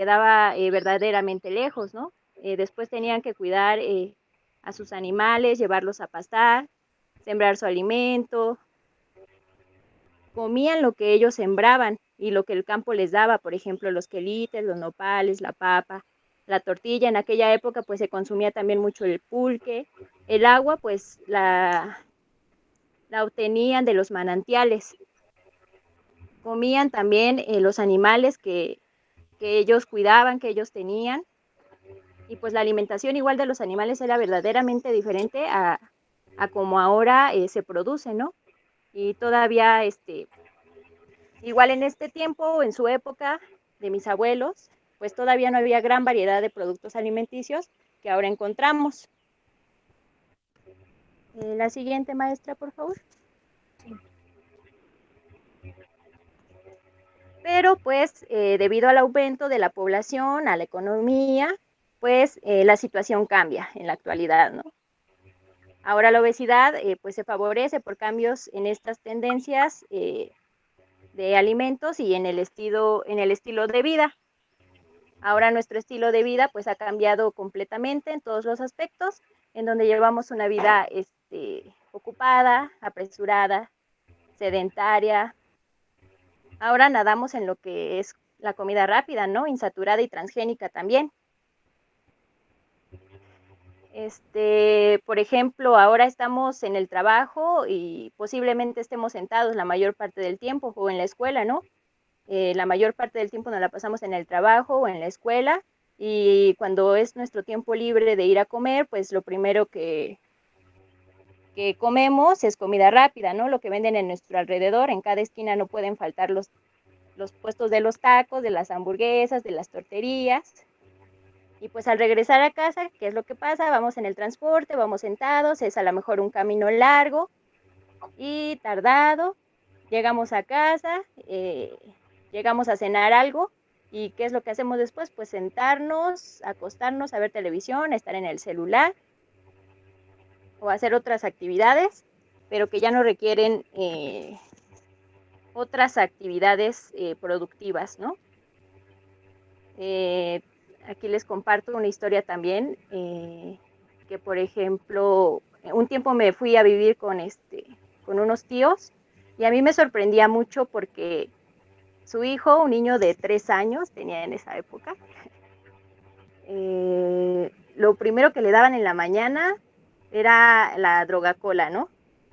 quedaba verdaderamente lejos, ¿no? Después tenían que cuidar a sus animales, llevarlos a pastar, sembrar su alimento, comían lo que ellos sembraban y lo que el campo les daba, por ejemplo, los quelites, los nopales, la papa, la tortilla. En aquella época pues se consumía también mucho el pulque, el agua pues la obtenían de los manantiales. Comían también los animales que ellos cuidaban, que ellos tenían. Y pues la alimentación igual de los animales era verdaderamente diferente a como ahora se produce, ¿no? Y todavía, igual en este tiempo, en su época de mis abuelos, pues todavía no había gran variedad de productos alimenticios que ahora encontramos. La siguiente, maestra, por favor. Pero pues debido al aumento de la población, a la economía, pues la situación cambia en la actualidad, ¿no? Ahora la obesidad pues se favorece por cambios en estas tendencias de alimentos y en el estilo de vida. Ahora nuestro estilo de vida pues ha cambiado completamente en todos los aspectos, en donde llevamos una vida ocupada, apresurada, sedentaria. Ahora nadamos en lo que es la comida rápida, ¿no? Insaturada y transgénica también. Por ejemplo, ahora estamos en el trabajo y posiblemente estemos sentados la mayor parte del tiempo o en la escuela, ¿no? La mayor parte del tiempo nos la pasamos en el trabajo o en la escuela y cuando es nuestro tiempo libre de ir a comer, pues lo primero que comemos es comida rápida, ¿no? Lo que venden en nuestro alrededor, en cada esquina no pueden faltar los puestos de los tacos, de las hamburguesas, de las torterías. Y pues al regresar a casa, ¿qué es lo que pasa? Vamos en el transporte, vamos sentados, es a lo mejor un camino largo y tardado. Llegamos a casa, llegamos a cenar algo y ¿qué es lo que hacemos después? Pues sentarnos, acostarnos a ver televisión, a estar en el celular o hacer otras actividades, pero que ya no requieren otras actividades productivas, ¿no? Aquí les comparto una historia también, que por ejemplo, un tiempo me fui a vivir con unos tíos y a mí me sorprendía mucho porque su hijo, un niño de 3 años, tenía en esa época, lo primero que le daban en la mañana era la droga cola, ¿no?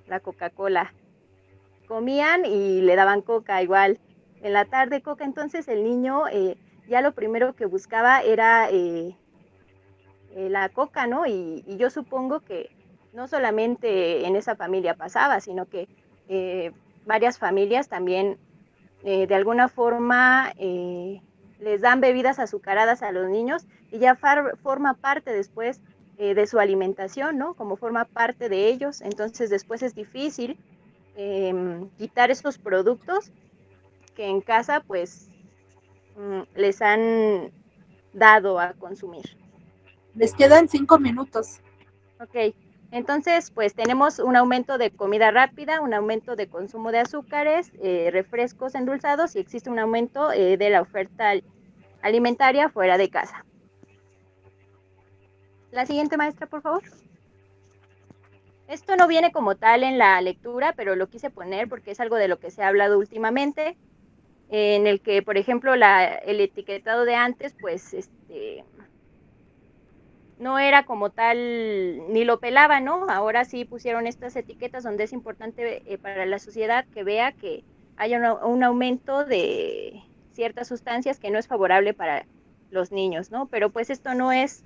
La Coca-Cola. Comían y le daban coca igual. En la tarde coca, entonces el niño ya lo primero que buscaba era la coca, ¿no? Y yo supongo que no solamente en esa familia pasaba, sino que varias familias también de alguna forma les dan bebidas azucaradas a los niños y ya forma parte después de su alimentación, ¿no? Como forma parte de ellos, entonces después es difícil quitar esos productos que en casa pues les han dado a consumir. Les quedan 5 minutos. Ok, entonces pues tenemos un aumento de comida rápida, un aumento de consumo de azúcares, refrescos endulzados y existe un aumento de la oferta alimentaria fuera de casa. La siguiente, maestra, por favor. Esto no viene como tal en la lectura, pero lo quise poner porque es algo de lo que se ha hablado últimamente, en el que, por ejemplo, el etiquetado de antes, pues, no era como tal, ni lo pelaba, ¿no? Ahora sí pusieron estas etiquetas donde es importante para la sociedad que vea que hay un aumento de ciertas sustancias que no es favorable para los niños, ¿no? Pero pues esto no es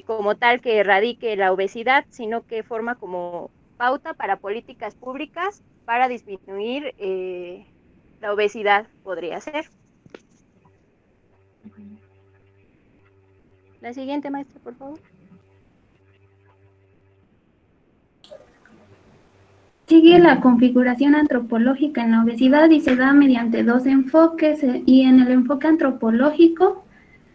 como tal que erradique la obesidad, sino que forma como pauta para políticas públicas para disminuir la obesidad, podría ser. La siguiente, maestra, por favor. Sigue la configuración antropológica en la obesidad y se da mediante dos enfoques, y en el enfoque antropológico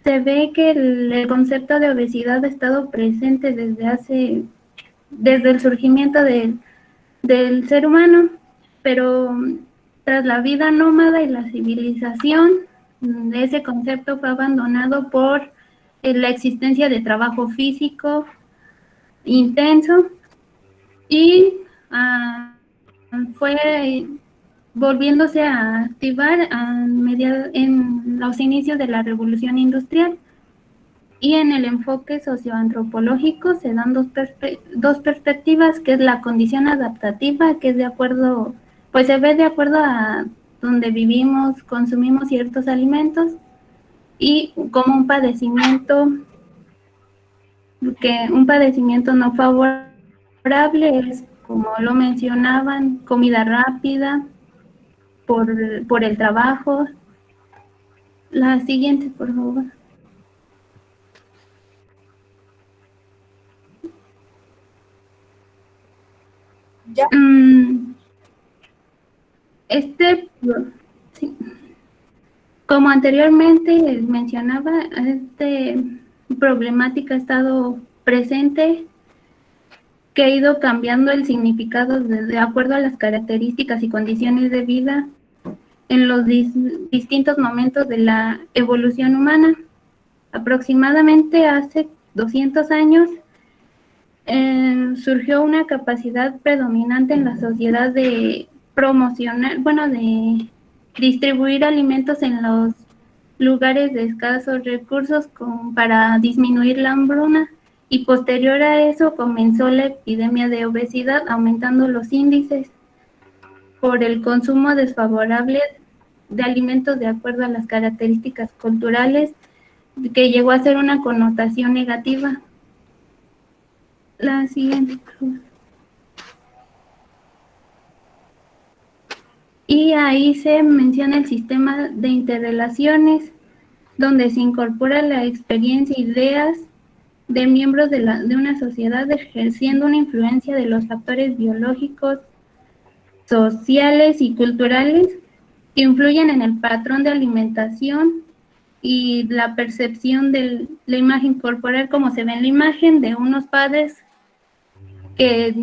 se ve que el concepto de obesidad ha estado presente desde el surgimiento del ser humano, pero tras la vida nómada y la civilización ese concepto fue abandonado por la existencia de trabajo físico intenso y fue volviéndose a activar en los inicios de la Revolución Industrial. Y en el enfoque socioantropológico se dan dos perspectivas, que es la condición adaptativa, que es de acuerdo, pues se ve de acuerdo a donde vivimos, consumimos ciertos alimentos, y como un padecimiento no favorable es, como lo mencionaban, comida rápida, por el trabajo. La siguiente, por favor. ¿Ya? Sí. Como anteriormente mencionaba, problemática ha estado presente, que ha ido cambiando el significado de acuerdo a las características y condiciones de vida en los distintos momentos de la evolución humana. Aproximadamente hace 200 años surgió una capacidad predominante en la sociedad de promocionar, de distribuir alimentos en los lugares de escasos recursos para disminuir la hambruna, y posterior a eso comenzó la epidemia de obesidad, aumentando los índices por el consumo desfavorable de alimentos de acuerdo a las características culturales, que llegó a ser una connotación negativa. La siguiente, por favor. Y ahí se menciona el sistema de interrelaciones, donde se incorpora la experiencia e ideas de miembros de una sociedad, ejerciendo una influencia de los factores biológicos, sociales y culturales que influyen en el patrón de alimentación y la percepción de la imagen corporal, como se ve en la imagen de unos padres que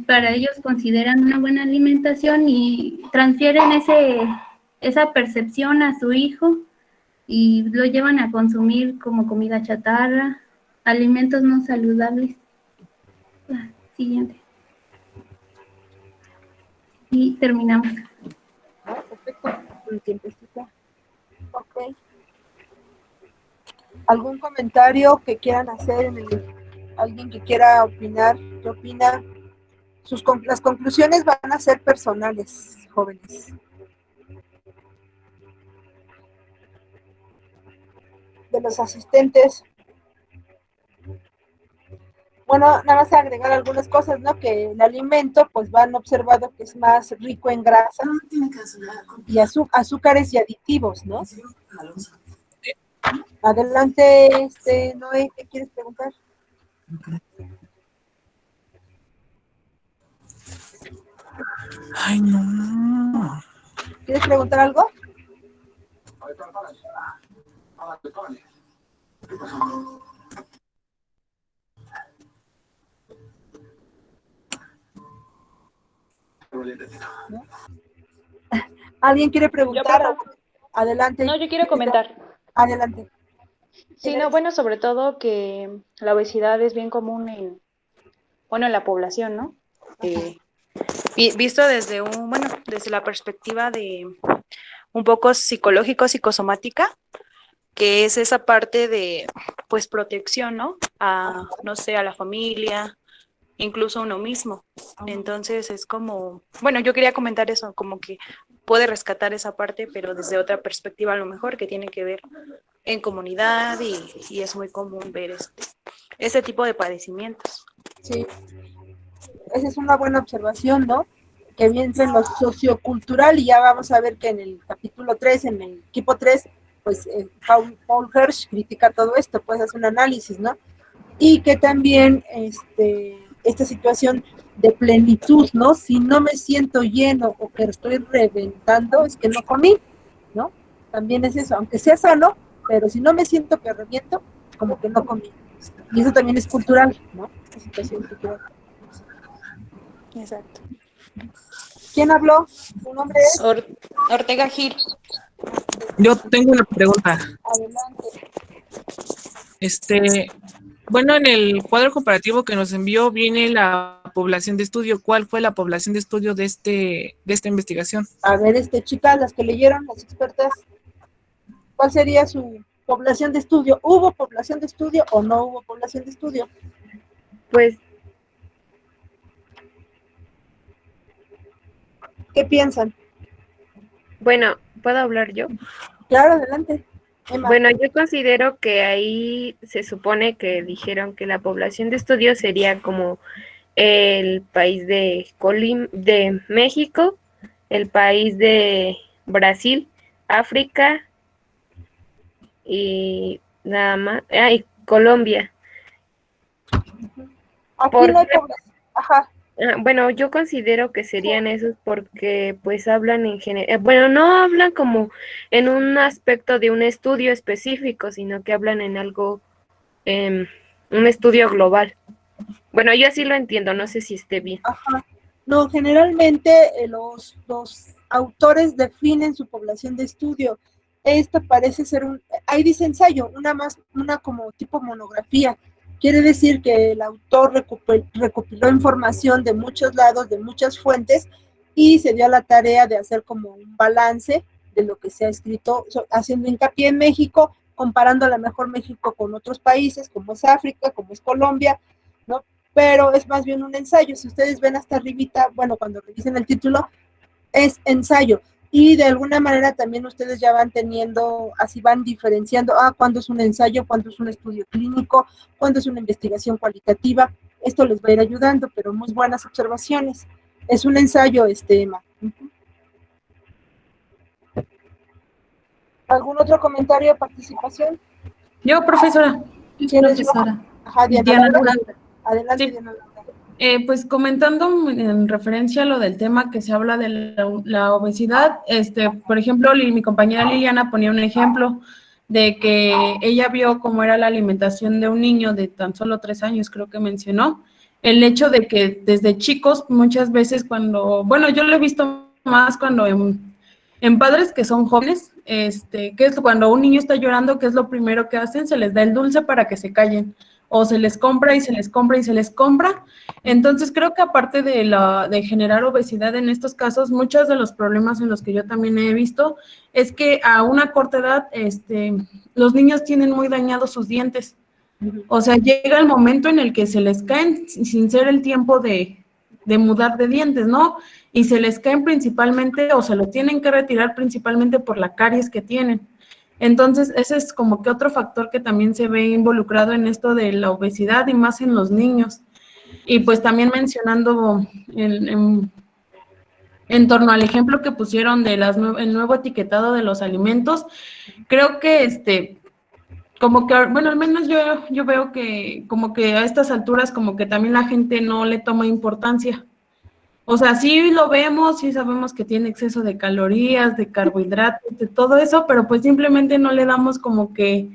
para ellos consideran una buena alimentación y transfieren esa percepción a su hijo y lo llevan a consumir como comida chatarra, alimentos no saludables. La siguiente. Y terminamos. Perfecto. Un tiempecito. Ok. ¿Algún comentario que quieran hacer? ¿Alguien que quiera opinar? ¿Qué opina? Las conclusiones van a ser personales, jóvenes. De los asistentes. Bueno, nada más agregar algunas cosas, ¿no? Que el alimento, pues van observado que es más rico en grasas y azúcares y aditivos, ¿no? Adelante, Noé, ¿qué quieres preguntar? Ay, no. ¿Quieres preguntar algo? ¿No? ¿Alguien quiere preguntar? Adelante. No, yo quiero comentar. Adelante. Sí, no, bueno, sobre todo que la obesidad es bien común en la población, ¿no? Visto desde desde la perspectiva de un poco psicológico, psicosomática, que es esa parte de, pues, protección, ¿no? No sé, a la familia, incluso a uno mismo. Entonces es como, yo quería comentar eso, como que puede rescatar esa parte, pero desde otra perspectiva a lo mejor, que tiene que ver en comunidad y es muy común ver este tipo de padecimientos. Sí, esa es una buena observación, ¿no? Que viene en lo sociocultural, y ya vamos a ver que en el capítulo 3, en el equipo 3, pues Paul Hirsch critica todo esto, pues hace un análisis, ¿no? Y que también esta situación de plenitud, ¿no? Si no me siento lleno o que estoy reventando, es que no comí, ¿no? También es eso, aunque sea sano, pero si no me siento que reviento, como que no comí. Y eso también es cultural, ¿no? Esta situación cultural. Exacto. ¿Quién habló? ¿Su nombre es? Ortega Gil. Yo tengo una pregunta. Adelante. Bueno, en el cuadro comparativo que nos envió viene la población de estudio. ¿Cuál fue la población de estudio de esta investigación? A ver, chicas, las que leyeron, las expertas, ¿cuál sería su población de estudio? ¿Hubo población de estudio o no hubo población de estudio? Pues, ¿Qué piensan? bueno, ¿puedo hablar yo? Claro, adelante. Emma. Bueno, yo considero que ahí se supone que dijeron que la población de estudio sería como el país de México, el país de Brasil, África y nada más, y Colombia. Aquí ¿Por no hay qué? población. Ajá. Bueno, yo considero que serían esos porque pues hablan en general, bueno, no hablan como en un aspecto de un estudio específico, sino que hablan en algo, un estudio global. Bueno, yo así lo entiendo, no sé si esté bien. Ajá. No, generalmente los autores definen su población de estudio. Esta parece ser ahí dice ensayo, una como tipo monografía. Quiere decir que el autor recopiló información de muchos lados, de muchas fuentes, y se dio a la tarea de hacer como un balance de lo que se ha escrito, haciendo hincapié en México, comparando a lo mejor México con otros países, como es África, como es Colombia, ¿no? Pero es más bien un ensayo. Si ustedes ven hasta arribita, bueno, cuando revisen el título, es ensayo. Y de alguna manera también ustedes ya van teniendo, así van diferenciando, cuándo es un ensayo, cuándo es un estudio clínico, cuándo es una investigación cualitativa. Esto les va a ir ayudando, pero muy buenas observaciones. Es un ensayo, Emma. ¿Algún otro comentario o participación? Yo, profesora. Profesora. Ajá, Diana Laura. Adelante, Sí. Diana Laura. Pues comentando en referencia a lo del tema que se habla de la obesidad, por ejemplo, mi compañera Liliana ponía un ejemplo de que ella vio cómo era la alimentación de un niño de tan solo 3 años, creo que mencionó, el hecho de que desde chicos muchas veces bueno, yo lo he visto más cuando en padres que son jóvenes, que es cuando un niño está llorando, ¿qué es lo primero que hacen? Se les da el dulce para que se callen, o se les compra y se les compra y se les compra. Entonces creo que aparte de generar obesidad en estos casos, muchos de los problemas en los que yo también he visto es que a una corta edad los niños tienen muy dañados sus dientes. O sea, llega el momento en el que se les caen sin ser el tiempo de mudar de dientes, ¿no? Y se les caen principalmente o se los tienen que retirar principalmente por la caries que tienen. Entonces, ese es como que otro factor que también se ve involucrado en esto de la obesidad y más en los niños. Y pues también mencionando en torno al ejemplo que pusieron de el nuevo etiquetado de los alimentos, creo que como que, bueno, al menos yo veo que como que a estas alturas como que también la gente no le toma importancia. O sea, sí lo vemos, sí sabemos que tiene exceso de calorías, de carbohidratos, de todo eso, pero pues simplemente no le damos como que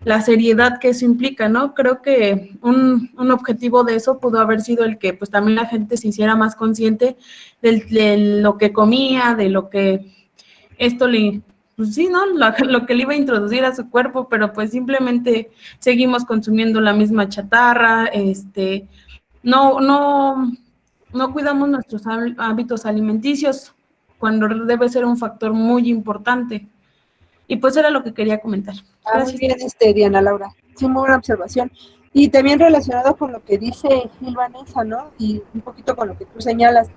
la seriedad que eso implica, ¿no? Creo que un objetivo de eso pudo haber sido el que pues también la gente se hiciera más consciente de lo que comía, de lo que esto pues sí, ¿no? Lo que le iba a introducir a su cuerpo, pero pues simplemente seguimos consumiendo la misma chatarra, no cuidamos nuestros hábitos alimenticios cuando debe ser un factor muy importante. Y pues era lo que quería comentar. Muy bien, Diana Laura. Sí, muy buena observación. Y también relacionado con lo que dice Gil Vanessa, ¿no? Y un poquito con lo que tú señalas.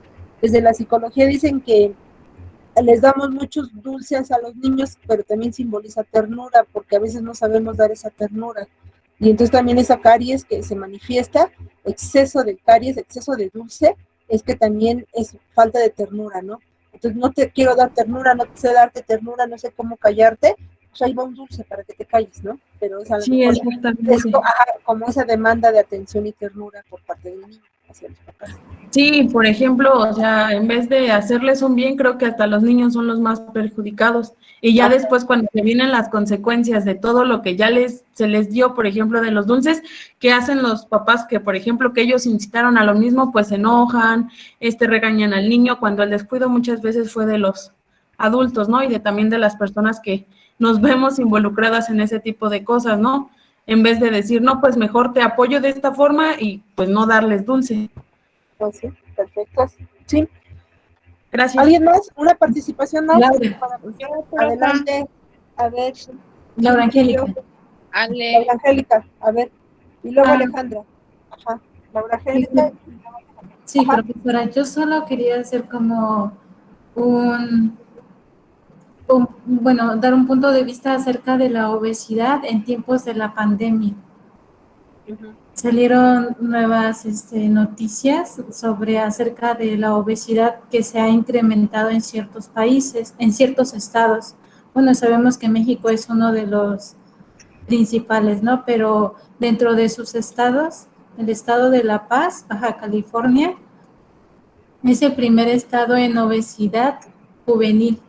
Desde la psicología dicen que les damos muchos dulces a los niños, pero también simboliza ternura, porque a veces no sabemos dar esa ternura. Y entonces también esa caries que se manifiesta, exceso de caries, exceso de dulce, es que también es falta de ternura, ¿no? Entonces no te quiero dar ternura, no sé darte ternura, no sé cómo callarte, pues ahí va un dulce para que te calles, ¿no? Pero es, a lo Sí, mejor exactamente. es como esa demanda de atención y ternura por parte del niño hacia los papás. Sí, por ejemplo, o sea, en vez de hacerles un bien, creo que hasta los niños son los más perjudicados. Y ya después, cuando se vienen las consecuencias de todo lo que ya se les dio, por ejemplo, de los dulces, ¿qué hacen los papás? Que, por ejemplo, que ellos incitaron a lo mismo, pues se enojan, regañan al niño, cuando el descuido muchas veces fue de los adultos, ¿no? Y también de las personas que nos vemos involucradas en ese tipo de cosas, ¿no? En vez de decir, no, pues mejor te apoyo de esta forma y pues no darles dulce. Pues sí, perfecto. Sí. Gracias. ¿Alguien más? ¿Una participación más? Laura. Adelante. A ver. Laura Angélica. Laura Angélica, a ver. Y luego Ah. Alejandra. Ajá. Laura Angélica. Sí, Ajá. profesora, yo solo quería hacer como bueno, dar un punto de vista acerca de la obesidad en tiempos de la pandemia. Salieron nuevas noticias acerca de la obesidad que se ha incrementado en ciertos países, en ciertos estados. Bueno, sabemos que México es uno de los principales, ¿no? Pero dentro de sus estados, el estado de La Paz, Baja California, es el primer estado en obesidad juvenil.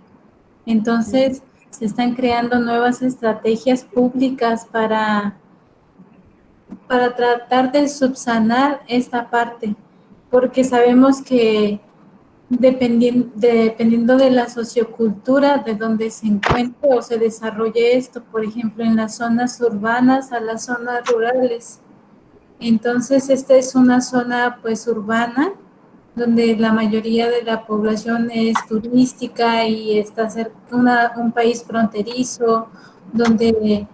Entonces, se están creando nuevas estrategias públicas para tratar de subsanar esta parte, porque sabemos que dependiendo de la sociocultura de donde se encuentre o se desarrolle esto, por ejemplo, en las zonas urbanas a las zonas rurales. Entonces, esta es una zona pues urbana, donde la mayoría de la población es turística y está cerca un país fronterizo, donde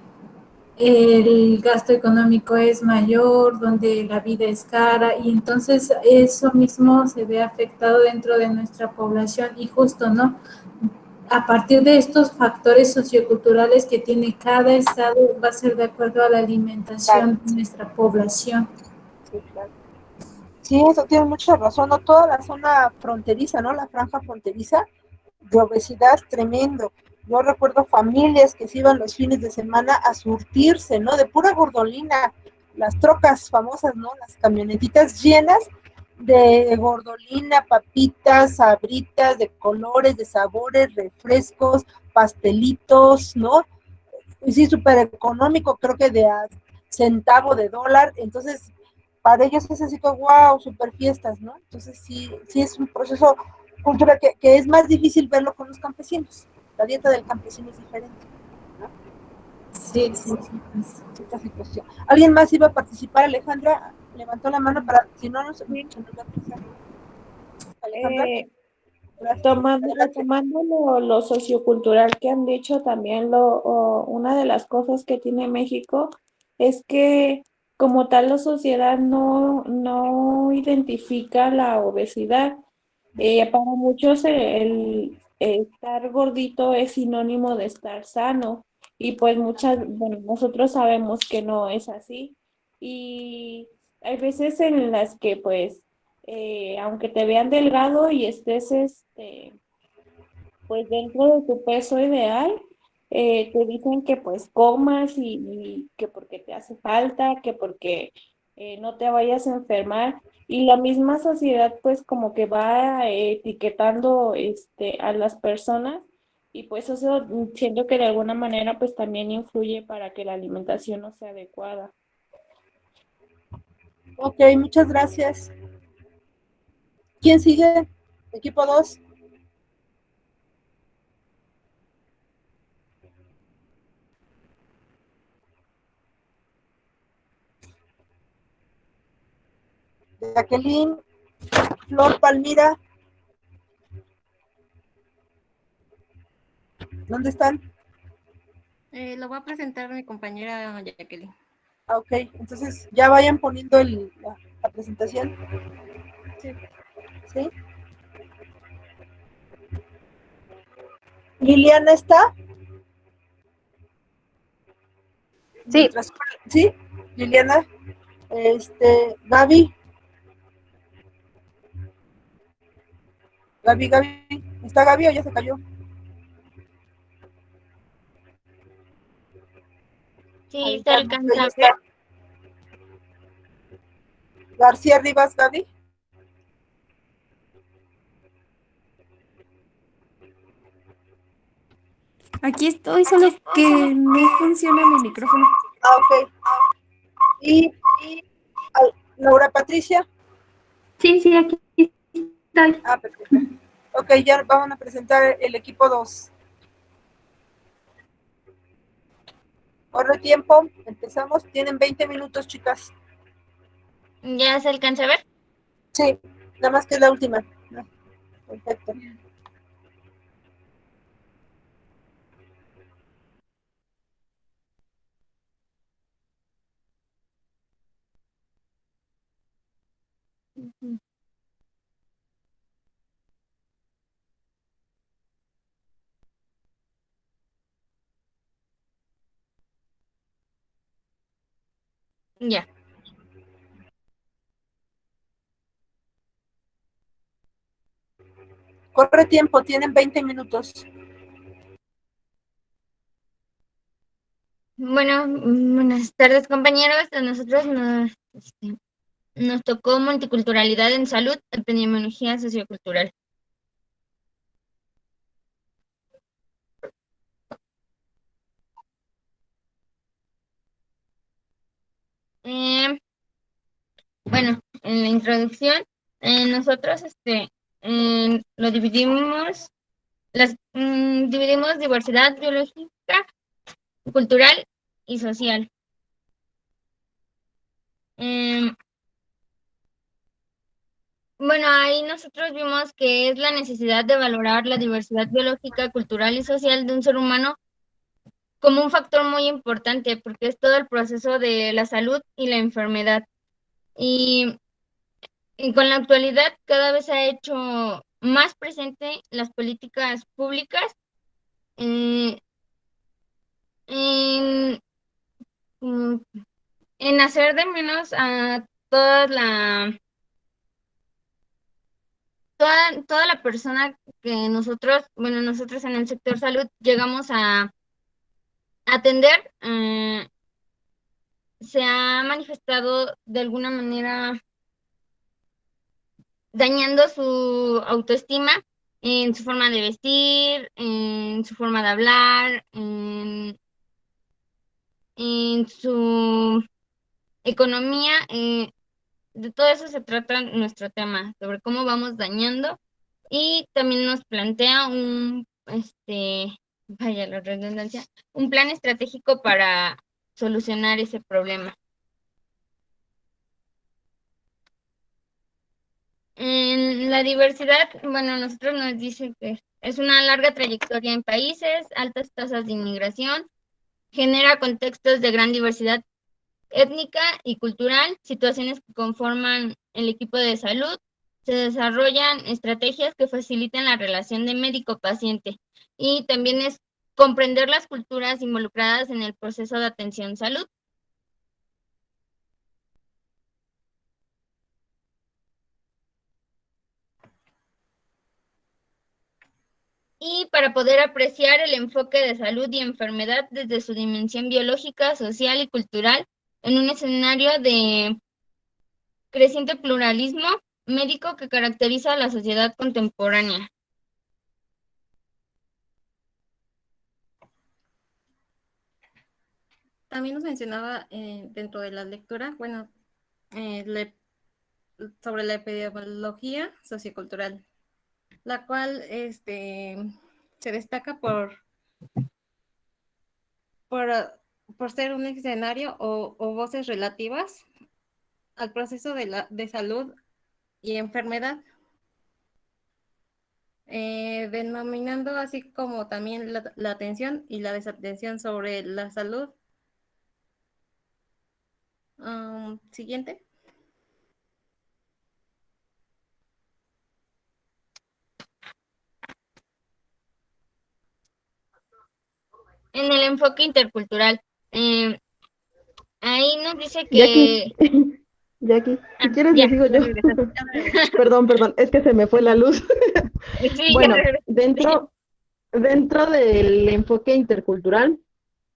el gasto económico es mayor, donde la vida es cara y entonces eso mismo se ve afectado dentro de nuestra población y justo, ¿no? A partir de estos factores socioculturales que tiene cada estado va a ser de acuerdo a la alimentación de nuestra población. Sí, claro. Sí, eso tiene mucha razón, ¿no? Toda la zona fronteriza, ¿no? La franja fronteriza de obesidad tremendo. Yo recuerdo familias que se iban los fines de semana a surtirse, ¿no? De pura gordolina, las trocas famosas, ¿no? Las camionetitas llenas de gordolina, papitas, sabritas, de colores, de sabores, refrescos, pastelitos, ¿no? Y sí, súper económico, creo que de a centavo de dólar. Entonces, para ellos es así como, wow, super fiestas, ¿no? Entonces, sí es un proceso cultural que es más difícil verlo con los campesinos. La dieta del campesino es diferente, ¿no? Sí. Cierta situación. ¿Alguien más iba a participar? Alejandra levantó la mano para, si no, se nos va a pasar. Alejandra. Retomando lo sociocultural que han dicho, también una de las cosas que tiene México es que como tal la sociedad no identifica la obesidad. Para muchos el estar gordito es sinónimo de estar sano y pues bueno, nosotros sabemos que no es así y hay veces en las que pues aunque te vean delgado y estés pues dentro de tu peso ideal, te dicen que pues comas y que porque te hace falta, que porque no te vayas a enfermar. Y la misma sociedad pues como que va etiquetando a las personas y pues eso siento que de alguna manera pues también influye para que la alimentación no sea adecuada. Ok, muchas gracias. ¿Quién sigue? Equipo 2. Jacqueline, Flor, Palmira. ¿Dónde están? Lo va a presentar mi compañera Jacqueline. Ah, ok, entonces ya vayan poniendo la presentación. Sí. ¿Sí? ¿Liliana está? Sí. ¿Sí? Liliana. Gaby. Gaby. ¿Está Gaby o ya se cayó? Sí, se alcanza. García Rivas, Gaby. Aquí estoy, solo que no funciona mi micrófono. Ah, ok. ¿Y Laura Patricia? Sí, aquí estoy. Ah, perfecto. Ok, ya vamos a presentar el equipo 2. Corre tiempo, empezamos. Tienen 20 minutos, chicas. ¿Ya se alcanza a ver? Sí, nada más que es la última. Perfecto. Ujú. Ya. Corre tiempo, tienen 20 minutos. Bueno, buenas tardes, compañeros. A nosotros nos tocó multiculturalidad en salud, epidemiología sociocultural. Eh, bueno, en la introducción, nosotros lo dividimos, dividimos diversidad biológica, cultural y social. Em, Bueno, ahí nosotros vimos que es la necesidad de valorar la diversidad biológica, cultural y social de un ser humano como un factor muy importante, porque es todo el proceso de la salud y la enfermedad. Y, y con la actualidad cada vez se ha hecho más presente las políticas públicas eh, en, mm, en hacer de menos a toda la persona que nosotros, bueno, nosotros en el sector salud llegamos a atender, se ha manifestado de alguna manera dañando su autoestima en su forma de vestir, en su forma de hablar, en su economía. De todo eso se trata nuestro tema, sobre cómo vamos dañando, y también nos plantea vaya la redundancia, un plan estratégico para solucionar ese problema. En la diversidad, bueno, nosotros nos dicen que es una larga trayectoria en países, altas tasas de inmigración, genera contextos de gran diversidad étnica y cultural, situaciones que conforman el equipo de salud, se desarrollan estrategias que facilitan la relación de médico-paciente, y también es comprender las culturas involucradas en el proceso de atención salud. Y para poder apreciar el enfoque de salud y enfermedad desde su dimensión biológica, social y cultural, en un escenario de creciente pluralismo médico que caracteriza a la sociedad contemporánea. También nos mencionaba dentro de la lectura, bueno, sobre la epidemiología sociocultural, la cual se destaca por, por ser un escenario o voces relativas al proceso de salud y enfermedad, denominando así como también la atención y la desatención sobre la salud. Siguiente. En el enfoque intercultural, ahí nos dice que... Jackie, si quieres Ya, le sigo ya yo. regresaste. Perdón, es que se me fue la luz. Sí, Bueno, ya regresaste. dentro del enfoque intercultural,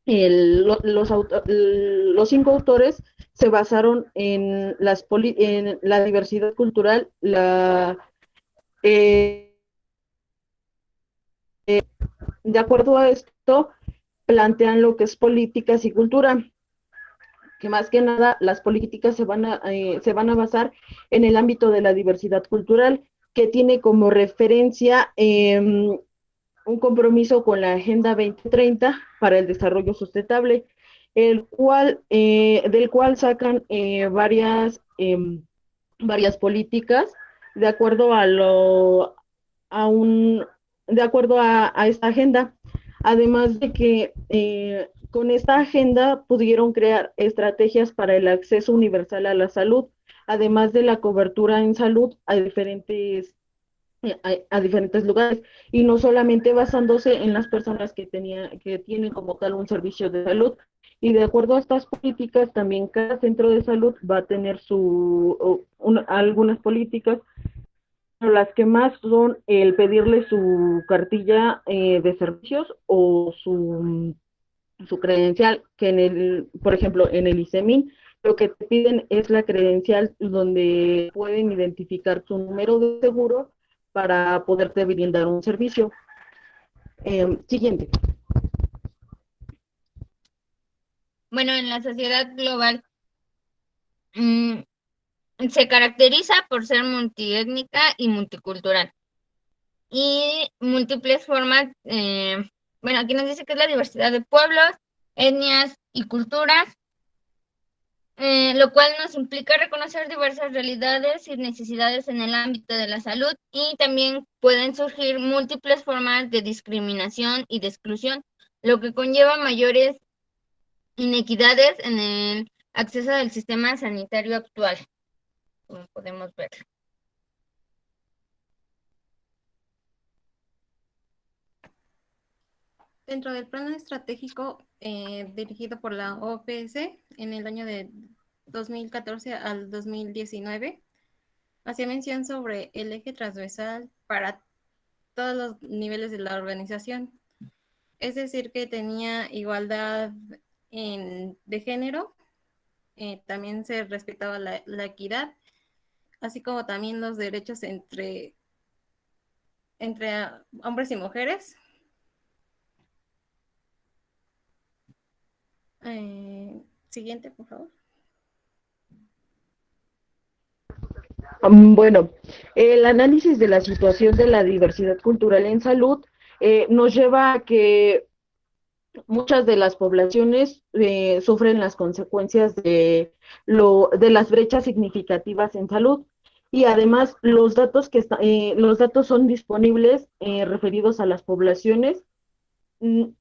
los 5 autores se basaron en en la diversidad cultural, eh, de acuerdo a esto, plantean lo que es políticas y cultura, que más que nada las políticas se van a basar en el ámbito de la diversidad cultural, que tiene como referencia un compromiso con la Agenda 2030 para el desarrollo sustentable, del cual sacan varias políticas de acuerdo a un, de acuerdo a esta agenda. Además de que con esta agenda pudieron crear estrategias para el acceso universal a la salud, además de la cobertura en salud a diferentes lugares, y no solamente basándose en las personas que tienen como tal un servicio de salud. Y de acuerdo a estas políticas, también cada centro de salud va a tener algunas políticas, pero las que más son el pedirle su cartilla de servicios o su credencial, que por ejemplo, en el ICEMIN, lo que te piden es la credencial donde pueden identificar tu número de seguro para poderte brindar un servicio. Siguiente. Bueno, en la sociedad global se caracteriza por ser multiétnica y multicultural. Y múltiples formas, bueno, aquí nos dice que es la diversidad de pueblos, etnias y culturas, lo cual nos implica reconocer diversas realidades y necesidades en el ámbito de la salud, y también pueden surgir múltiples formas de discriminación y de exclusión, lo que conlleva mayores inequidades en el acceso al sistema sanitario actual, como podemos ver. Dentro del plan estratégico dirigido por la OPS en el año de 2014 al 2019, hacía mención sobre el eje transversal para todos los niveles de la organización. Es decir, que tenía igualdad de género, también se respetaba la equidad, así como también los derechos entre hombres y mujeres. Siguiente, por favor. Bueno, el análisis de la situación de la diversidad cultural en salud nos lleva a que muchas de las poblaciones sufren las consecuencias de las brechas significativas en salud, y además los datos son disponibles referidos a las poblaciones.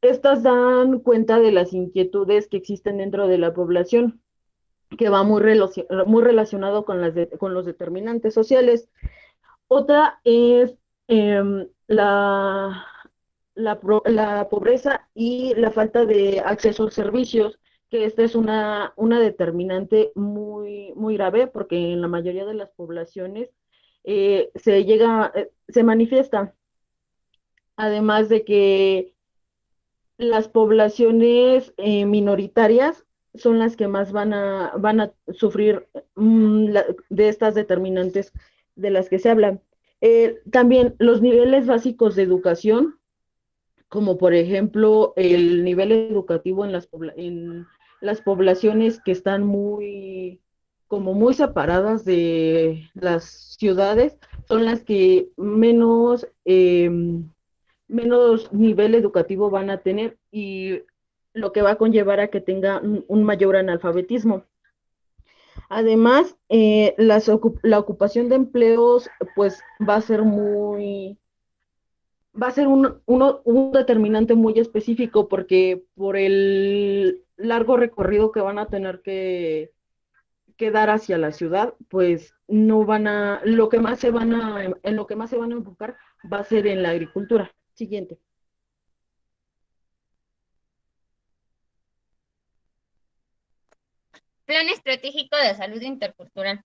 Estas dan cuenta de las inquietudes que existen dentro de la población, que va muy relacionado con los determinantes sociales. Otra es la pobreza y la falta de acceso a servicios, que esta es una determinante muy, muy grave, porque en la mayoría de las poblaciones se manifiesta. Además de que las poblaciones minoritarias son las que más van a sufrir de estas determinantes de las que se hablan. También los niveles básicos de educación, como por ejemplo el nivel educativo en las poblaciones que están como muy separadas de las ciudades, son las que menos nivel educativo van a tener, y lo que va a conllevar a que tenga un mayor analfabetismo. Además, la ocupación de empleos pues va a ser un determinante muy específico, porque por el largo recorrido que van a tener que dar hacia la ciudad, pues no van a, en lo que más se van a enfocar va a ser en la agricultura. Siguiente. Plan estratégico de salud intercultural.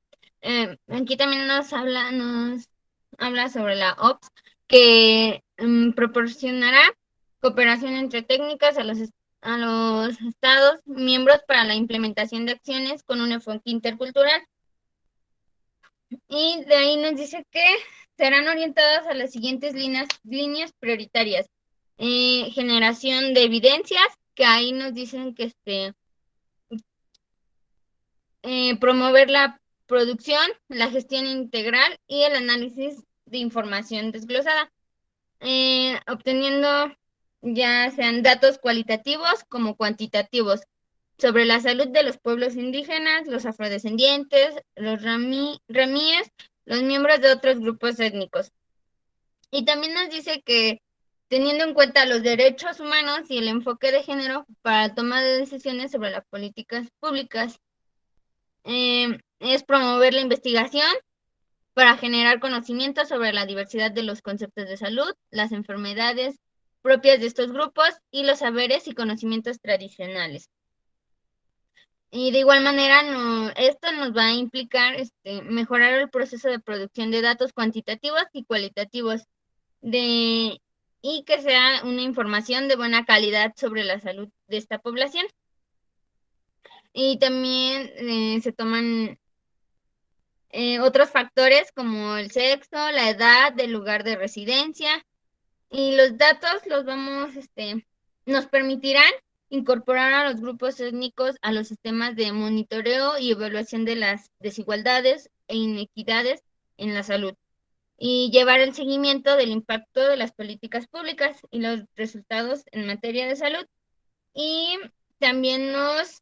Aquí también nos habla sobre la OPS, que proporcionará cooperación entre técnicas a los estados miembros para la implementación de acciones con un enfoque intercultural. Y de ahí nos dice que serán orientadas a las siguientes líneas prioritarias. Generación de evidencias, que ahí nos dicen que promover la producción, la gestión integral y el análisis de información desglosada, obteniendo ya sean datos cualitativos como cuantitativos sobre la salud de los pueblos indígenas, los afrodescendientes, los ramíes, los miembros de otros grupos étnicos. Y también nos dice que teniendo en cuenta los derechos humanos y el enfoque de género para la toma de decisiones sobre las políticas públicas, es promover la investigación para generar conocimiento sobre la diversidad de los conceptos de salud, las enfermedades propias de estos grupos y los saberes y conocimientos tradicionales. Y de igual manera, esto nos va a implicar mejorar el proceso de producción de datos cuantitativos y cualitativos y que sea una información de buena calidad sobre la salud de esta población. Y también se toman otros factores como el sexo, la edad, el lugar de residencia, y los datos nos permitirán incorporar a los grupos étnicos a los sistemas de monitoreo y evaluación de las desigualdades e inequidades en la salud, y llevar el seguimiento del impacto de las políticas públicas y los resultados en materia de salud. Y también nos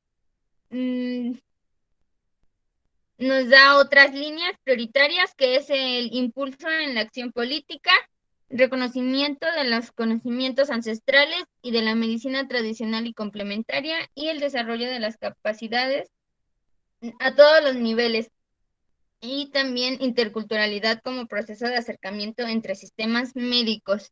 da otras líneas prioritarias, que es el impulso en la acción política, reconocimiento de los conocimientos ancestrales y de la medicina tradicional y complementaria, y el desarrollo de las capacidades a todos los niveles, y también interculturalidad como proceso de acercamiento entre sistemas médicos.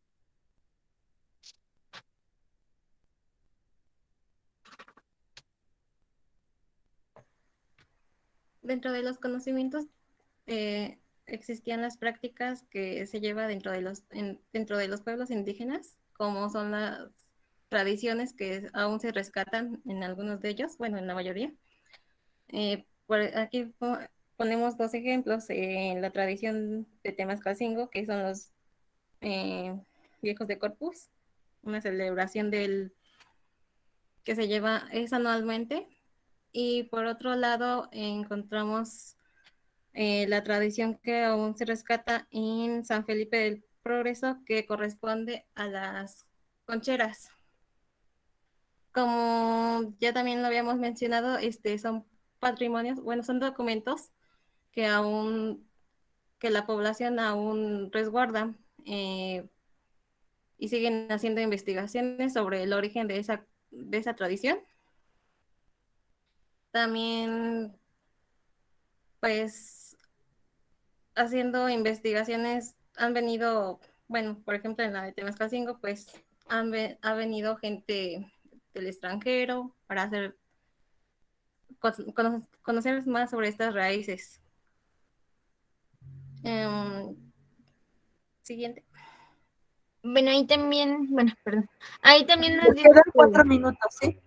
Dentro de los conocimientos existían las prácticas que se lleva dentro de los pueblos indígenas, como son las tradiciones que aún se rescatan en algunos de ellos, bueno, en la mayoría. Aquí ponemos dos ejemplos en la tradición de Temascalcingo, que son los viejos de Corpus, una celebración que se lleva anualmente. Y por otro lado encontramos la tradición que aún se rescata en San Felipe del Progreso, que corresponde a las concheras. Como ya también lo habíamos mencionado, son patrimonios, bueno, son documentos que la población aún resguarda, y siguen haciendo investigaciones sobre el origen de esa tradición. También, pues, haciendo investigaciones han venido, bueno, por ejemplo, en la de Temascalcingo, pues, ha venido gente del extranjero para conocer más sobre estas raíces. Siguiente. Bueno, ahí también nos Nos dice quedan que 4 minutos, ¿sí?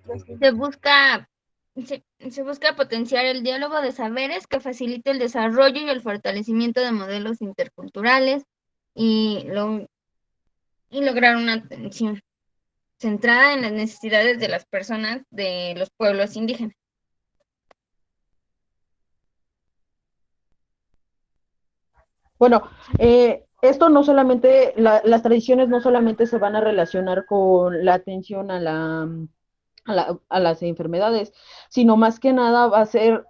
se busca potenciar el diálogo de saberes que facilite el desarrollo y el fortalecimiento de modelos interculturales, y lograr una atención centrada en las necesidades de las personas de los pueblos indígenas. Bueno, esto no solamente, las tradiciones no solamente se van a relacionar con la atención a las enfermedades, sino más que nada va a ser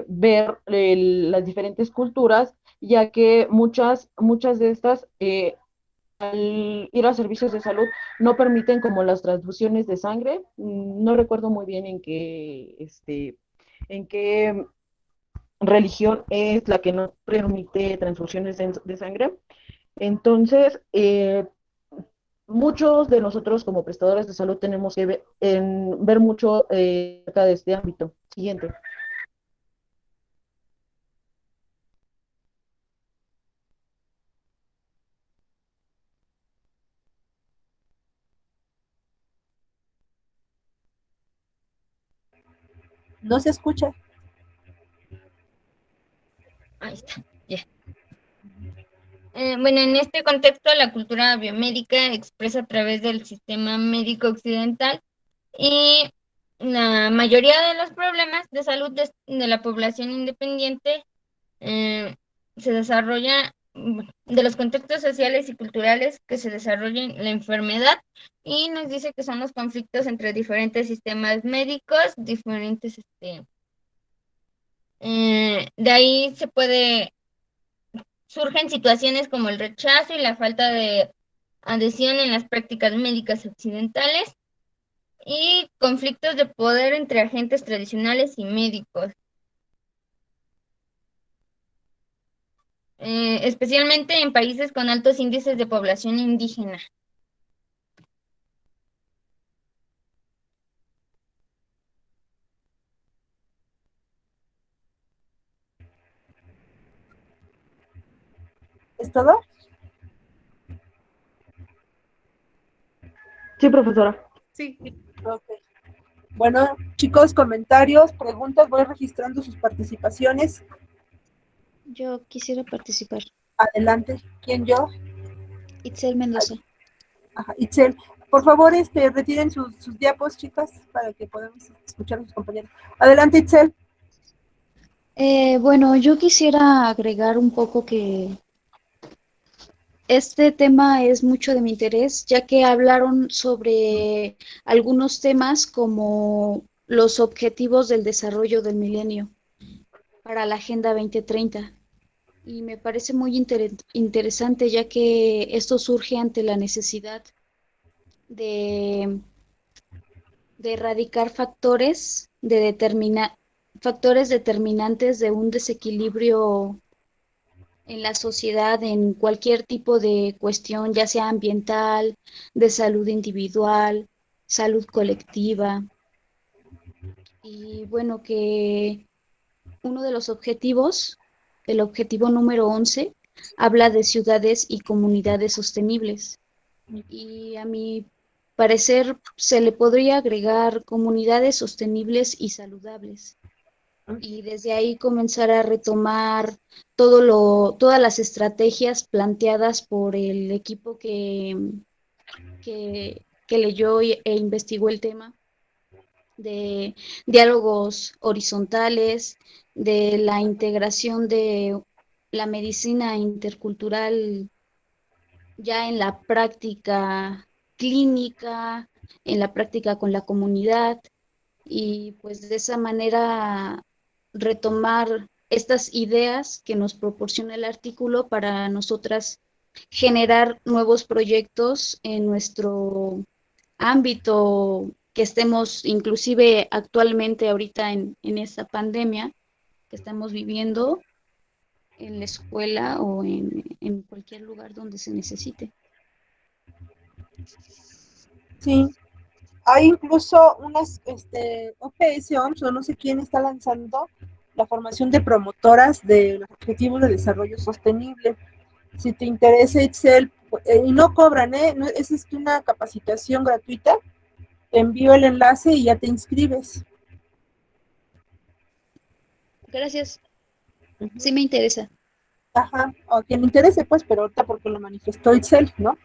ver las diferentes culturas, ya que muchas de estas, al ir a servicios de salud, no permiten como las transfusiones de sangre. No recuerdo muy bien en qué religión es la que no permite transfusiones de sangre. Entonces, muchos de nosotros como prestadores de salud tenemos que ver mucho acerca de este ámbito. Siguiente. No se escucha. Ahí está, ya. Bueno, en este contexto, la cultura biomédica expresa a través del sistema médico occidental, y la mayoría de los problemas de salud de la población independiente se desarrolla de los contextos sociales y culturales que se desarrollen la enfermedad, y nos dice que son los conflictos entre diferentes sistemas médicos, diferentes, de ahí surgen situaciones como el rechazo y la falta de adhesión en las prácticas médicas occidentales y conflictos de poder entre agentes tradicionales y médicos. Especialmente en países con altos índices de población indígena. ¿Es todo? Sí, profesora. Sí. Ok. Bueno, chicos, comentarios, preguntas, voy registrando sus participaciones. Yo quisiera participar. Adelante. ¿Quién yo? Itzel Mendoza. Ajá, Itzel. Por favor, retiren sus diapos, chicas, para que podamos escuchar a sus compañeros. Adelante, Itzel. Bueno, yo quisiera agregar un poco que este tema es mucho de mi interés, ya que hablaron sobre algunos temas como los objetivos del desarrollo del milenio para la Agenda 2030. Y me parece muy interesante, ya que esto surge ante la necesidad de, de erradicar factores determinantes de un desequilibrio en la sociedad, en cualquier tipo de cuestión, ya sea ambiental, de salud individual, salud colectiva. Y bueno, que uno de los objetivos, el objetivo número 11, habla de ciudades y comunidades sostenibles. Y a mi parecer se le podría agregar comunidades sostenibles y saludables. Y desde ahí comenzar a retomar todas las estrategias planteadas por el equipo que leyó e investigó el tema, de diálogos horizontales, de la integración de la medicina intercultural ya en la práctica clínica, en la práctica con la comunidad, y pues de esa manera retomar estas ideas que nos proporciona el artículo para nosotras generar nuevos proyectos en nuestro ámbito que estemos inclusive actualmente ahorita en esta pandemia que estamos viviendo en la escuela o en cualquier lugar donde se necesite. Sí. Hay incluso unas OPS, OMS, o no sé quién está lanzando la formación de promotoras de los objetivos de desarrollo sostenible. Si te interesa, Itzel, y no cobran, no, es una capacitación gratuita, te envío el enlace y ya te inscribes. Gracias. Sí me interesa. Ajá, o a quien le interese, pues, pero ahorita porque lo manifestó Itzel, ¿no?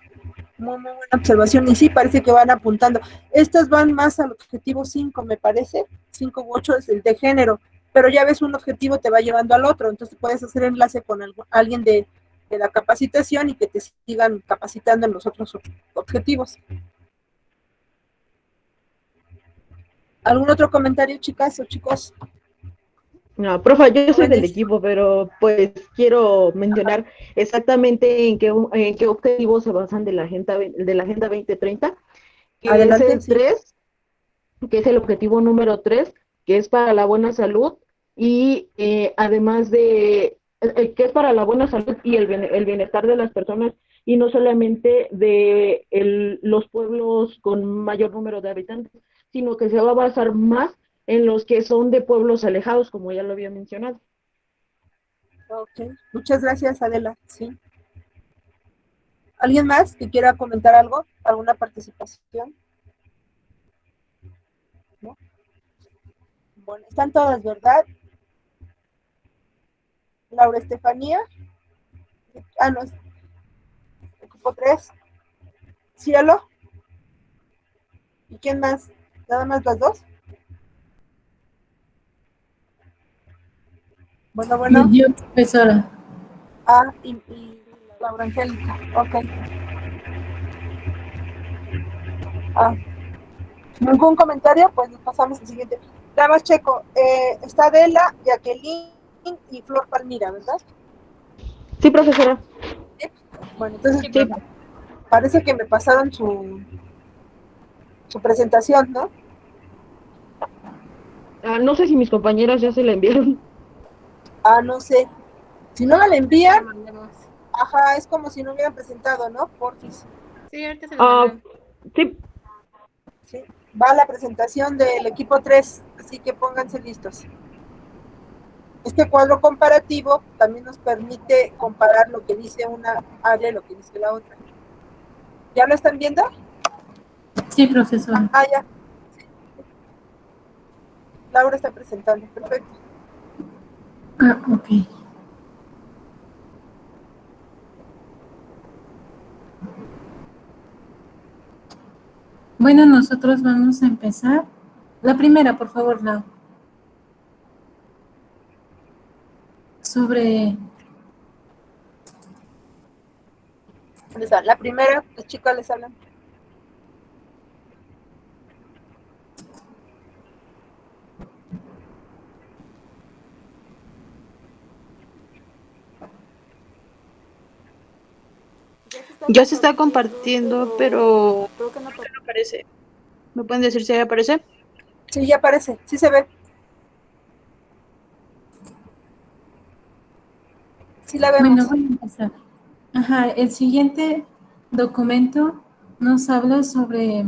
Muy, muy buena observación, y sí, parece que van apuntando. Estas van más al objetivo 5, me parece, 5 u 8 es el de género, pero ya ves, un objetivo te va llevando al otro, entonces puedes hacer enlace con alguien de la capacitación y que te sigan capacitando en los otros objetivos. ¿Algún otro comentario, chicas o chicos? No, profa, yo soy del equipo, pero pues quiero mencionar exactamente en qué objetivos se basan de la Agenda 2030, que Adelante, es el 3, que es el objetivo número 3, que es para la buena salud, y además de que es para la buena salud y el bienestar de las personas, y no solamente de los pueblos con mayor número de habitantes, sino que se va a basar más en los que son de pueblos alejados, como ya lo había mencionado. Ok, muchas gracias, Adela. Sí. ¿Alguien más que quiera comentar algo? ¿Alguna participación? ¿No? Bueno, están todas, ¿verdad? Laura Estefanía. No, es equipo 3. Cielo. ¿Y quién más? ¿Nada más las dos? Bueno. Y yo, profesora. Y Laura Angélica, ok. Ah, ¿ningún comentario? Pues nos pasamos al siguiente. Nada más checo, está Adela, Jacqueline y Flor Palmira, ¿verdad? Sí, profesora. ¿Sí? Bueno, entonces Sí. parece que me pasaron su presentación, ¿no? No sé si mis compañeras ya se la enviaron. No sé. Si no me la envían, Lo mandemos. ajá, es como si no hubieran presentado, ¿no? Porfis. Sí, ahorita se lo mandamos. Sí. Sí. Va la presentación del equipo 3, así que pónganse listos. Este cuadro comparativo también nos permite comparar lo que dice una área y lo que dice la otra. ¿Ya lo están viendo? Sí, profesora. Ya. Sí. Laura está presentando, perfecto. Ok. Bueno, nosotros vamos a empezar. La primera, por favor, Lau. Sobre... La primera, los chicos les hablan. Ya se está compartiendo, pero creo que no aparece. ¿Me pueden decir si ahí aparece? Sí, ya aparece, sí se ve. Sí la vemos. Bueno, voy a empezar. Ajá, el siguiente documento nos habla sobre,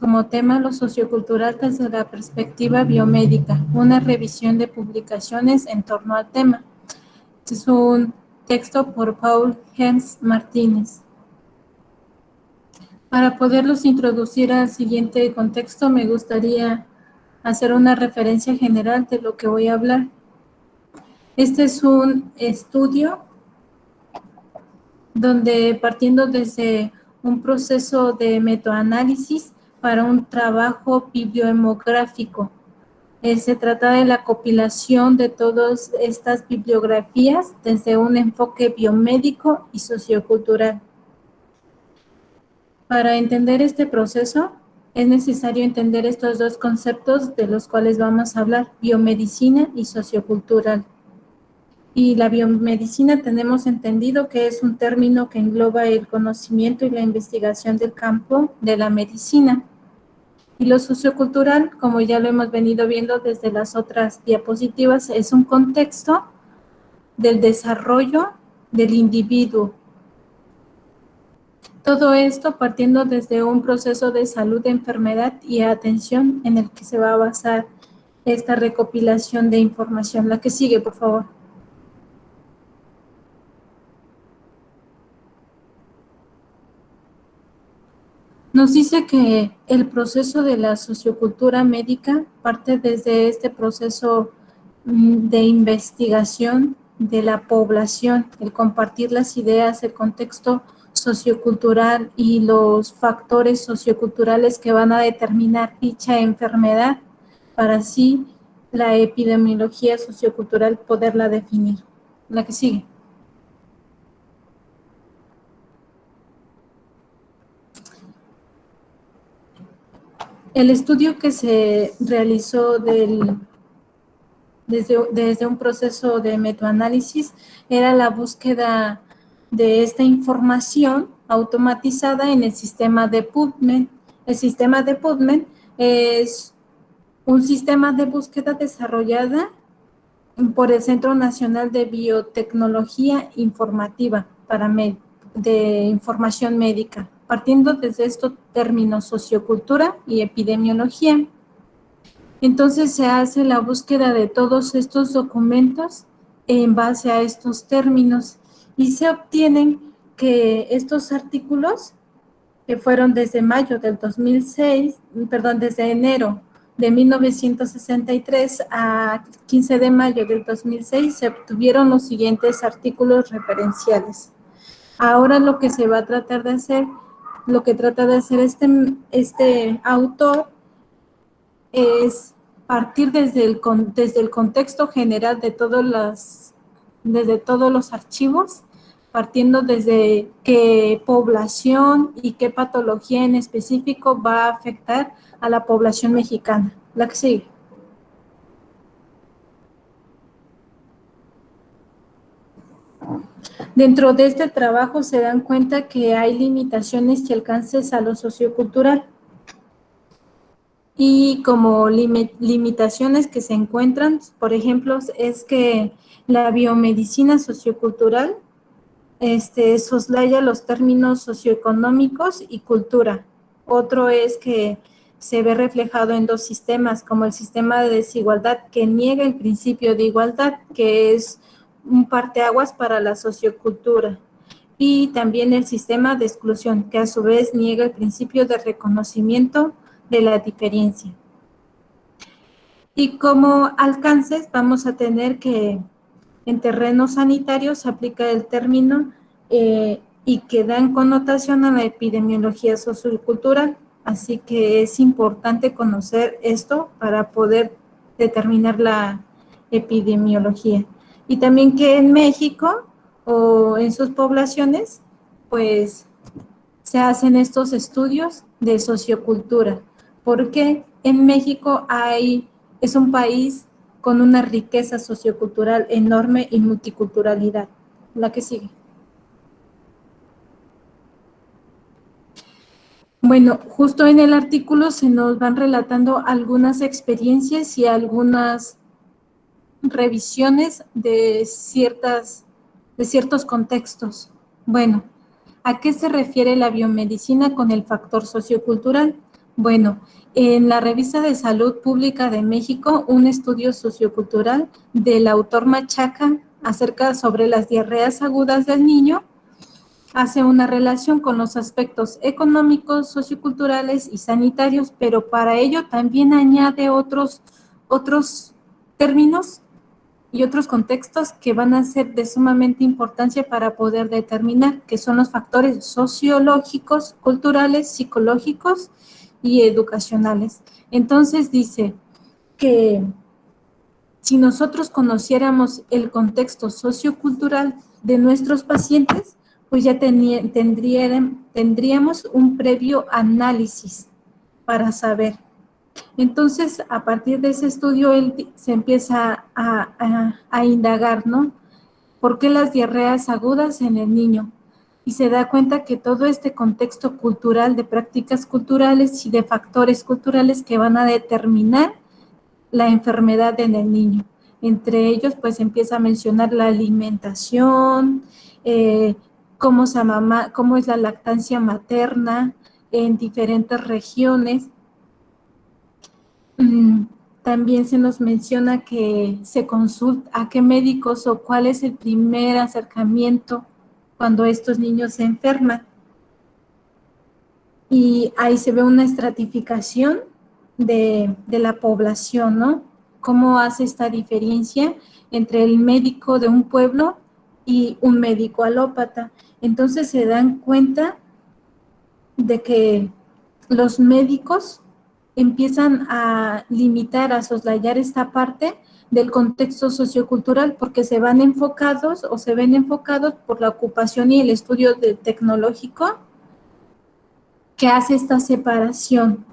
como tema, lo sociocultural desde la perspectiva biomédica, una revisión de publicaciones en torno al tema. Este es un texto por Paul Hens Martínez. Para poderlos introducir al siguiente contexto, me gustaría hacer una referencia general de lo que voy a hablar. Este es un estudio donde, partiendo desde un proceso de metaanálisis para un trabajo bibliomográfico, se trata de la compilación de todas estas bibliografías desde un enfoque biomédico y sociocultural. Para entender este proceso, es necesario entender estos dos conceptos de los cuales vamos a hablar, biomedicina y sociocultural. Y la biomedicina tenemos entendido que es un término que engloba el conocimiento y la investigación del campo de la medicina. Y lo sociocultural, como ya lo hemos venido viendo desde las otras diapositivas, es un contexto del desarrollo del individuo. Todo esto partiendo desde un proceso de salud, enfermedad y atención en el que se va a basar esta recopilación de información. La que sigue, por favor. Nos dice que el proceso de la sociocultura médica parte desde este proceso de investigación de la población, el compartir las ideas, el contexto sociocultural y los factores socioculturales que van a determinar dicha enfermedad para así la epidemiología sociocultural poderla definir. La que sigue. El estudio que se realizó desde un proceso de metaanálisis era la búsqueda de esta información automatizada en el sistema de PubMed. El sistema de PubMed es un sistema de búsqueda desarrollada por el Centro Nacional de Biotecnología Informativa de Información Médica, partiendo desde estos términos sociocultura y epidemiología. Entonces se hace la búsqueda de todos estos documentos en base a estos términos y se obtienen que estos artículos que fueron desde mayo del 2006, desde enero de 1963 a 15 de mayo del 2006 se obtuvieron los siguientes artículos referenciales. Ahora lo que se va a tratar de hacer, lo que trata de hacer este autor es partir desde el contexto general desde todos los archivos partiendo desde qué población y qué patología en específico va a afectar a la población mexicana. La que sigue. Dentro de este trabajo se dan cuenta que hay limitaciones y alcances a lo sociocultural. Y como limitaciones que se encuentran, por ejemplo, es que la biomedicina sociocultural soslaya los términos socioeconómicos y cultura. Otro es que se ve reflejado en dos sistemas, como el sistema de desigualdad que niega el principio de igualdad, que es un parteaguas para la sociocultura, y también el sistema de exclusión, que a su vez niega el principio de reconocimiento de la diferencia. Y como alcances vamos a tener que en terrenos sanitarios se aplica el término y que dan connotación a la epidemiología sociocultural, así que es importante conocer esto para poder determinar la epidemiología. Y también que en México o en sus poblaciones, pues se hacen estos estudios de sociocultura, porque en México es un país con una riqueza sociocultural enorme y multiculturalidad. La que sigue. Bueno, justo en el artículo se nos van relatando algunas experiencias y algunas revisiones de ciertos contextos. Bueno, ¿a qué se refiere la biomedicina con el factor sociocultural? Bueno, en la Revista de Salud Pública de México, un estudio sociocultural del autor Machaca acerca sobre las diarreas agudas del niño hace una relación con los aspectos económicos, socioculturales y sanitarios, pero para ello también añade otros términos y otros contextos que van a ser de sumamente importancia para poder determinar, que son los factores sociológicos, culturales, psicológicos y educacionales. Entonces dice que si nosotros conociéramos el contexto sociocultural de nuestros pacientes, pues ya tendríamos un previo análisis para saber. Entonces, a partir de ese estudio, él se empieza a indagar, ¿no? ¿Por qué las diarreas agudas en el niño? Y se da cuenta que todo este contexto cultural, de prácticas culturales y de factores culturales que van a determinar la enfermedad en el niño. Entre ellos, pues empieza a mencionar la alimentación, cómo es la lactancia materna en diferentes regiones. También se nos menciona que se consulta a qué médicos o cuál es el primer acercamiento cuando estos niños se enferman. Y ahí se ve una estratificación de la población, ¿no? Cómo hace esta diferencia entre el médico de un pueblo y un médico alópata. Entonces se dan cuenta de que los médicos empiezan a limitar, a soslayar esta parte del contexto sociocultural porque se ven enfocados por la ocupación y el estudio tecnológico que hace esta separación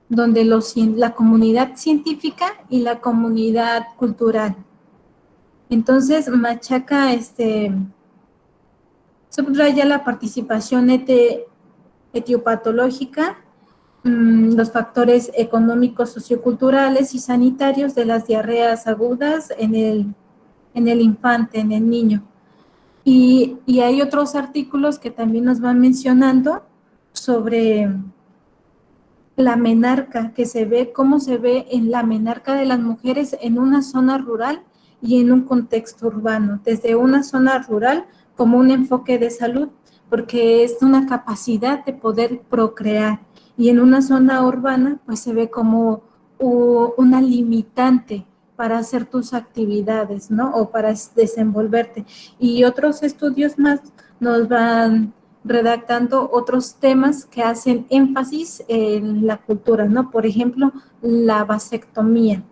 donde la comunidad científica y la comunidad cultural. Entonces, Machaca subraya la participación etiopatológica, los factores económicos, socioculturales y sanitarios de las diarreas agudas en el infante, en el niño. Y hay otros artículos que también nos van mencionando sobre la menarca, que se ve cómo se ve en la menarca de las mujeres en una zona rural y en un contexto urbano, desde una zona rural como un enfoque de salud, porque es una capacidad de poder procrear, y en una zona urbana pues se ve como una limitante para hacer tus actividades, ¿no? O para desenvolverte. Y otros estudios más nos van redactando otros temas que hacen énfasis en la cultura, ¿no? Por ejemplo, la vasectomía.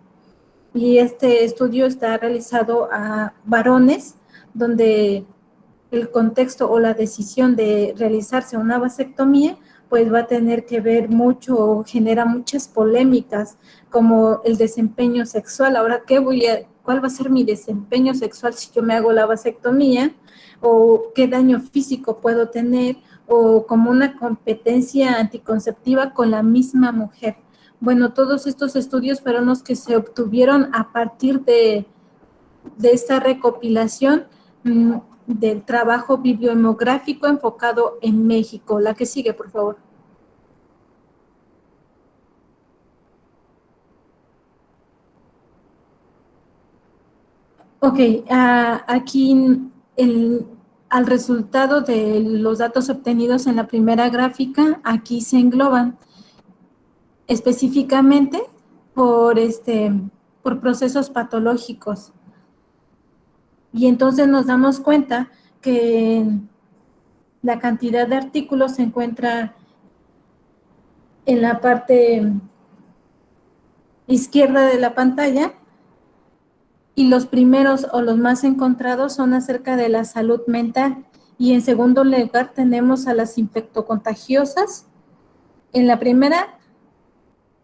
Y este estudio está realizado a varones, donde el contexto o la decisión de realizarse una vasectomía, pues va a tener que ver mucho o genera muchas polémicas, como el desempeño sexual. Ahora, ¿cuál va a ser mi desempeño sexual si yo me hago la vasectomía? ¿O qué daño físico puedo tener? O como una competencia anticonceptiva con la misma mujer. Bueno, todos estos estudios fueron los que se obtuvieron a partir de esta recopilación del trabajo bibliomográfico enfocado en México. La que sigue, por favor. Ok, aquí al resultado de los datos obtenidos en la primera gráfica, aquí se engloban específicamente por procesos patológicos. Y entonces nos damos cuenta que la cantidad de artículos se encuentra en la parte izquierda de la pantalla, y los primeros o los más encontrados son acerca de la salud mental. Y en segundo lugar tenemos a las infectocontagiosas. En la primera,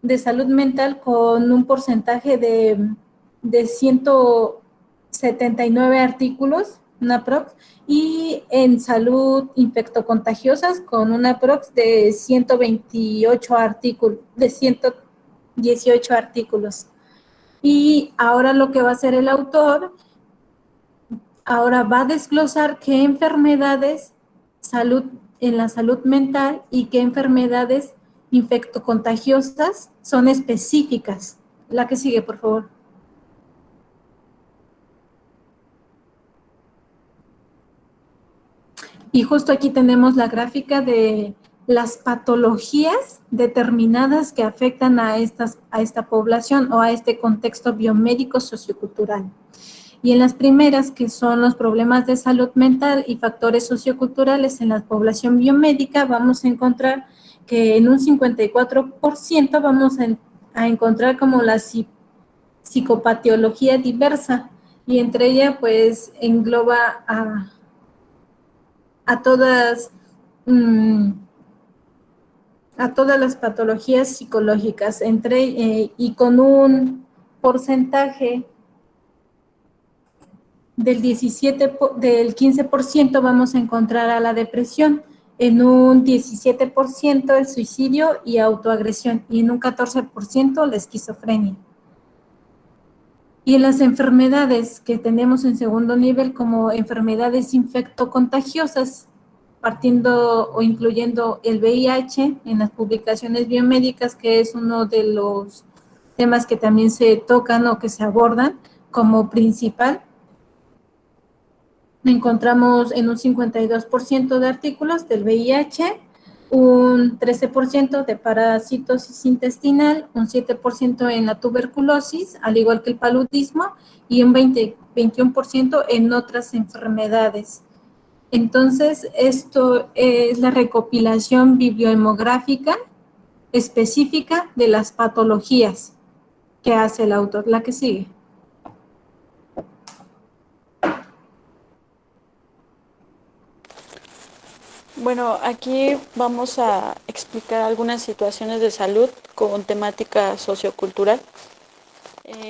de salud mental, con un porcentaje de 179 artículos, una prox, y en salud infectocontagiosas con una prox de 128 artículos, de 118 artículos. Y ahora lo que va a hacer el autor, ahora va a desglosar qué enfermedades en la salud mental y qué enfermedades infectocontagiosas son específicas. La que sigue, por favor. Y justo aquí tenemos la gráfica de las patologías determinadas que afectan a esta población o a este contexto biomédico sociocultural. Y en las primeras, que son los problemas de salud mental y factores socioculturales en la población biomédica, vamos a encontrar que en un 54% vamos a encontrar como la psicopatología diversa, y entre ella pues engloba a todas las patologías psicológicas, y con un porcentaje del 15% vamos a encontrar a la depresión, en un 17% el suicidio y autoagresión, y en un 14% la esquizofrenia. Y en las enfermedades que tenemos en segundo nivel como enfermedades infectocontagiosas, partiendo o incluyendo el VIH en las publicaciones biomédicas, que es uno de los temas que también se tocan o que se abordan como principal, encontramos en un 52% de artículos del VIH, un 13% de parasitosis intestinal, un 7% en la tuberculosis, al igual que el paludismo, y un 21% en otras enfermedades. Entonces, esto es la recopilación bibliomográfica específica de las patologías que hace el autor. La que sigue. Bueno, aquí vamos a explicar algunas situaciones de salud con temática sociocultural.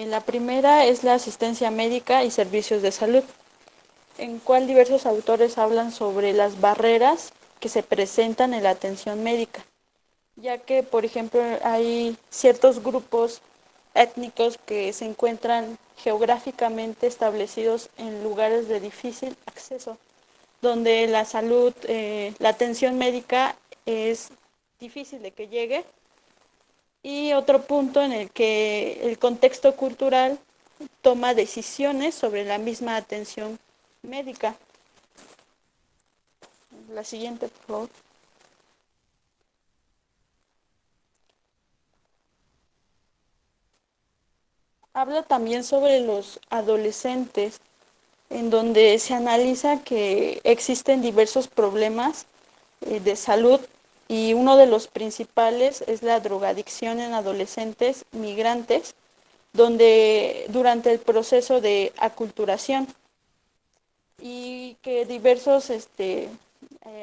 La primera es la asistencia médica y servicios de salud, en cual diversos autores hablan sobre las barreras que se presentan en la atención médica, ya que, por ejemplo, hay ciertos grupos étnicos que se encuentran geográficamente establecidos en lugares de difícil acceso, donde la salud, la atención médica es difícil de que llegue. Y otro punto en el que el contexto cultural toma decisiones sobre la misma atención médica. La siguiente, por favor. Habla también sobre los adolescentes, en donde se analiza que existen diversos problemas de salud, y uno de los principales es la drogadicción en adolescentes migrantes, donde durante el proceso de aculturación. y que diversos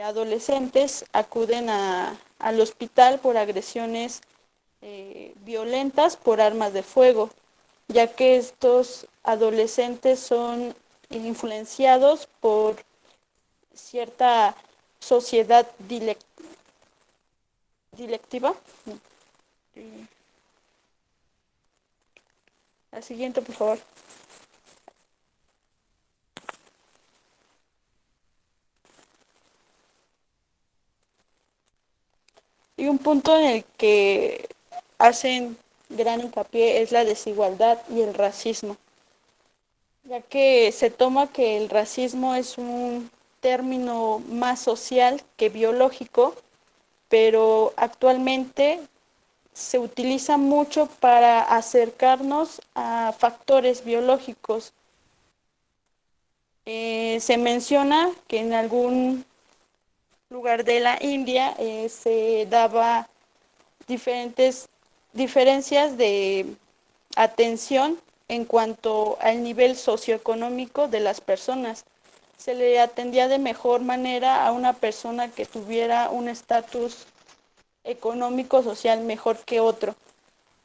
adolescentes acuden al hospital por agresiones violentas por armas de fuego, ya que estos adolescentes son influenciados por cierta sociedad dilectiva. La siguiente, por favor. Y un punto en el que hacen gran hincapié es la desigualdad y el racismo, ya que se toma que el racismo es un término más social que biológico, pero actualmente se utiliza mucho para acercarnos a factores biológicos. Se menciona que en algún lugar de la India se daba diferentes diferencias de atención en cuanto al nivel socioeconómico de las personas. Se le atendía de mejor manera a una persona que tuviera un estatus económico social mejor que otro,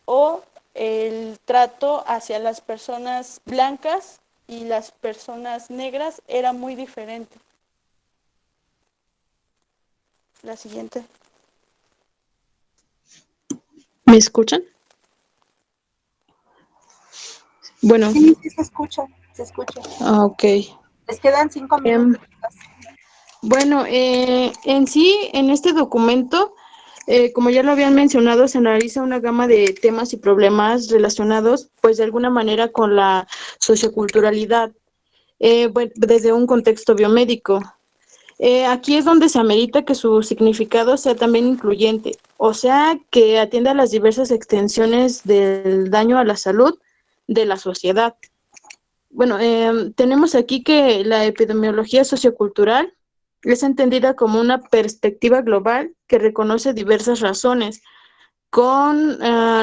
o el trato hacia las personas blancas y las personas negras era muy diferente. La siguiente. ¿Me escuchan? Bueno. Sí, sí se escucha, se escucha. Ok. Les quedan 5 minutos. Bueno, en sí, en este documento, como ya lo habían mencionado, se analiza una gama de temas y problemas relacionados, pues de alguna manera, con la socioculturalidad, bueno, desde un contexto biomédico. Aquí es donde se amerita que su significado sea también incluyente, o sea, que atienda a las diversas extensiones del daño a la salud de la sociedad. Bueno, tenemos aquí que la epidemiología sociocultural es entendida como una perspectiva global que reconoce diversas razones con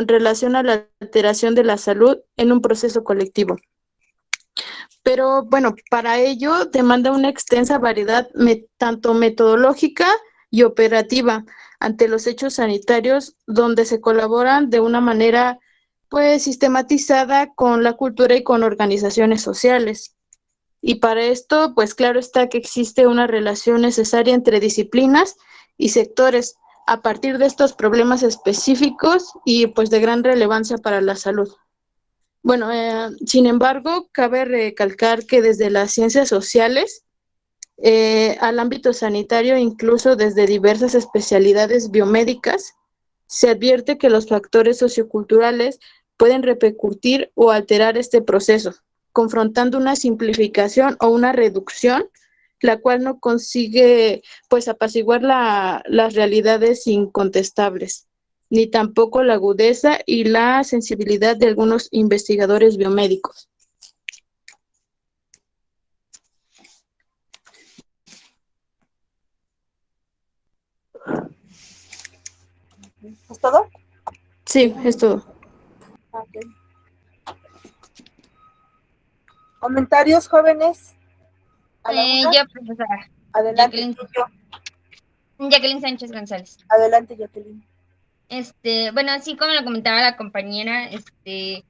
relación a la alteración de la salud en un proceso colectivo. Pero bueno, para ello demanda una extensa variedad tanto metodológica y operativa ante los hechos sanitarios, donde se colaboran de una manera pues sistematizada con la cultura y con organizaciones sociales. Y para esto, pues claro está que existe una relación necesaria entre disciplinas y sectores a partir de estos problemas específicos y pues de gran relevancia para la salud. Bueno, sin embargo, cabe recalcar que desde las ciencias sociales al ámbito sanitario, incluso desde diversas especialidades biomédicas, se advierte que los factores socioculturales pueden repercutir o alterar este proceso, confrontando una simplificación o una reducción, la cual no consigue pues apaciguar las realidades incontestables, ni tampoco la agudeza y la sensibilidad de algunos investigadores biomédicos. ¿Es todo? Sí, es todo. Okay. ¿Comentarios, jóvenes? Yo, profesora. Adelante. Jacqueline Sánchez González. Adelante, Jacqueline. Bueno, así como lo comentaba la compañera, existe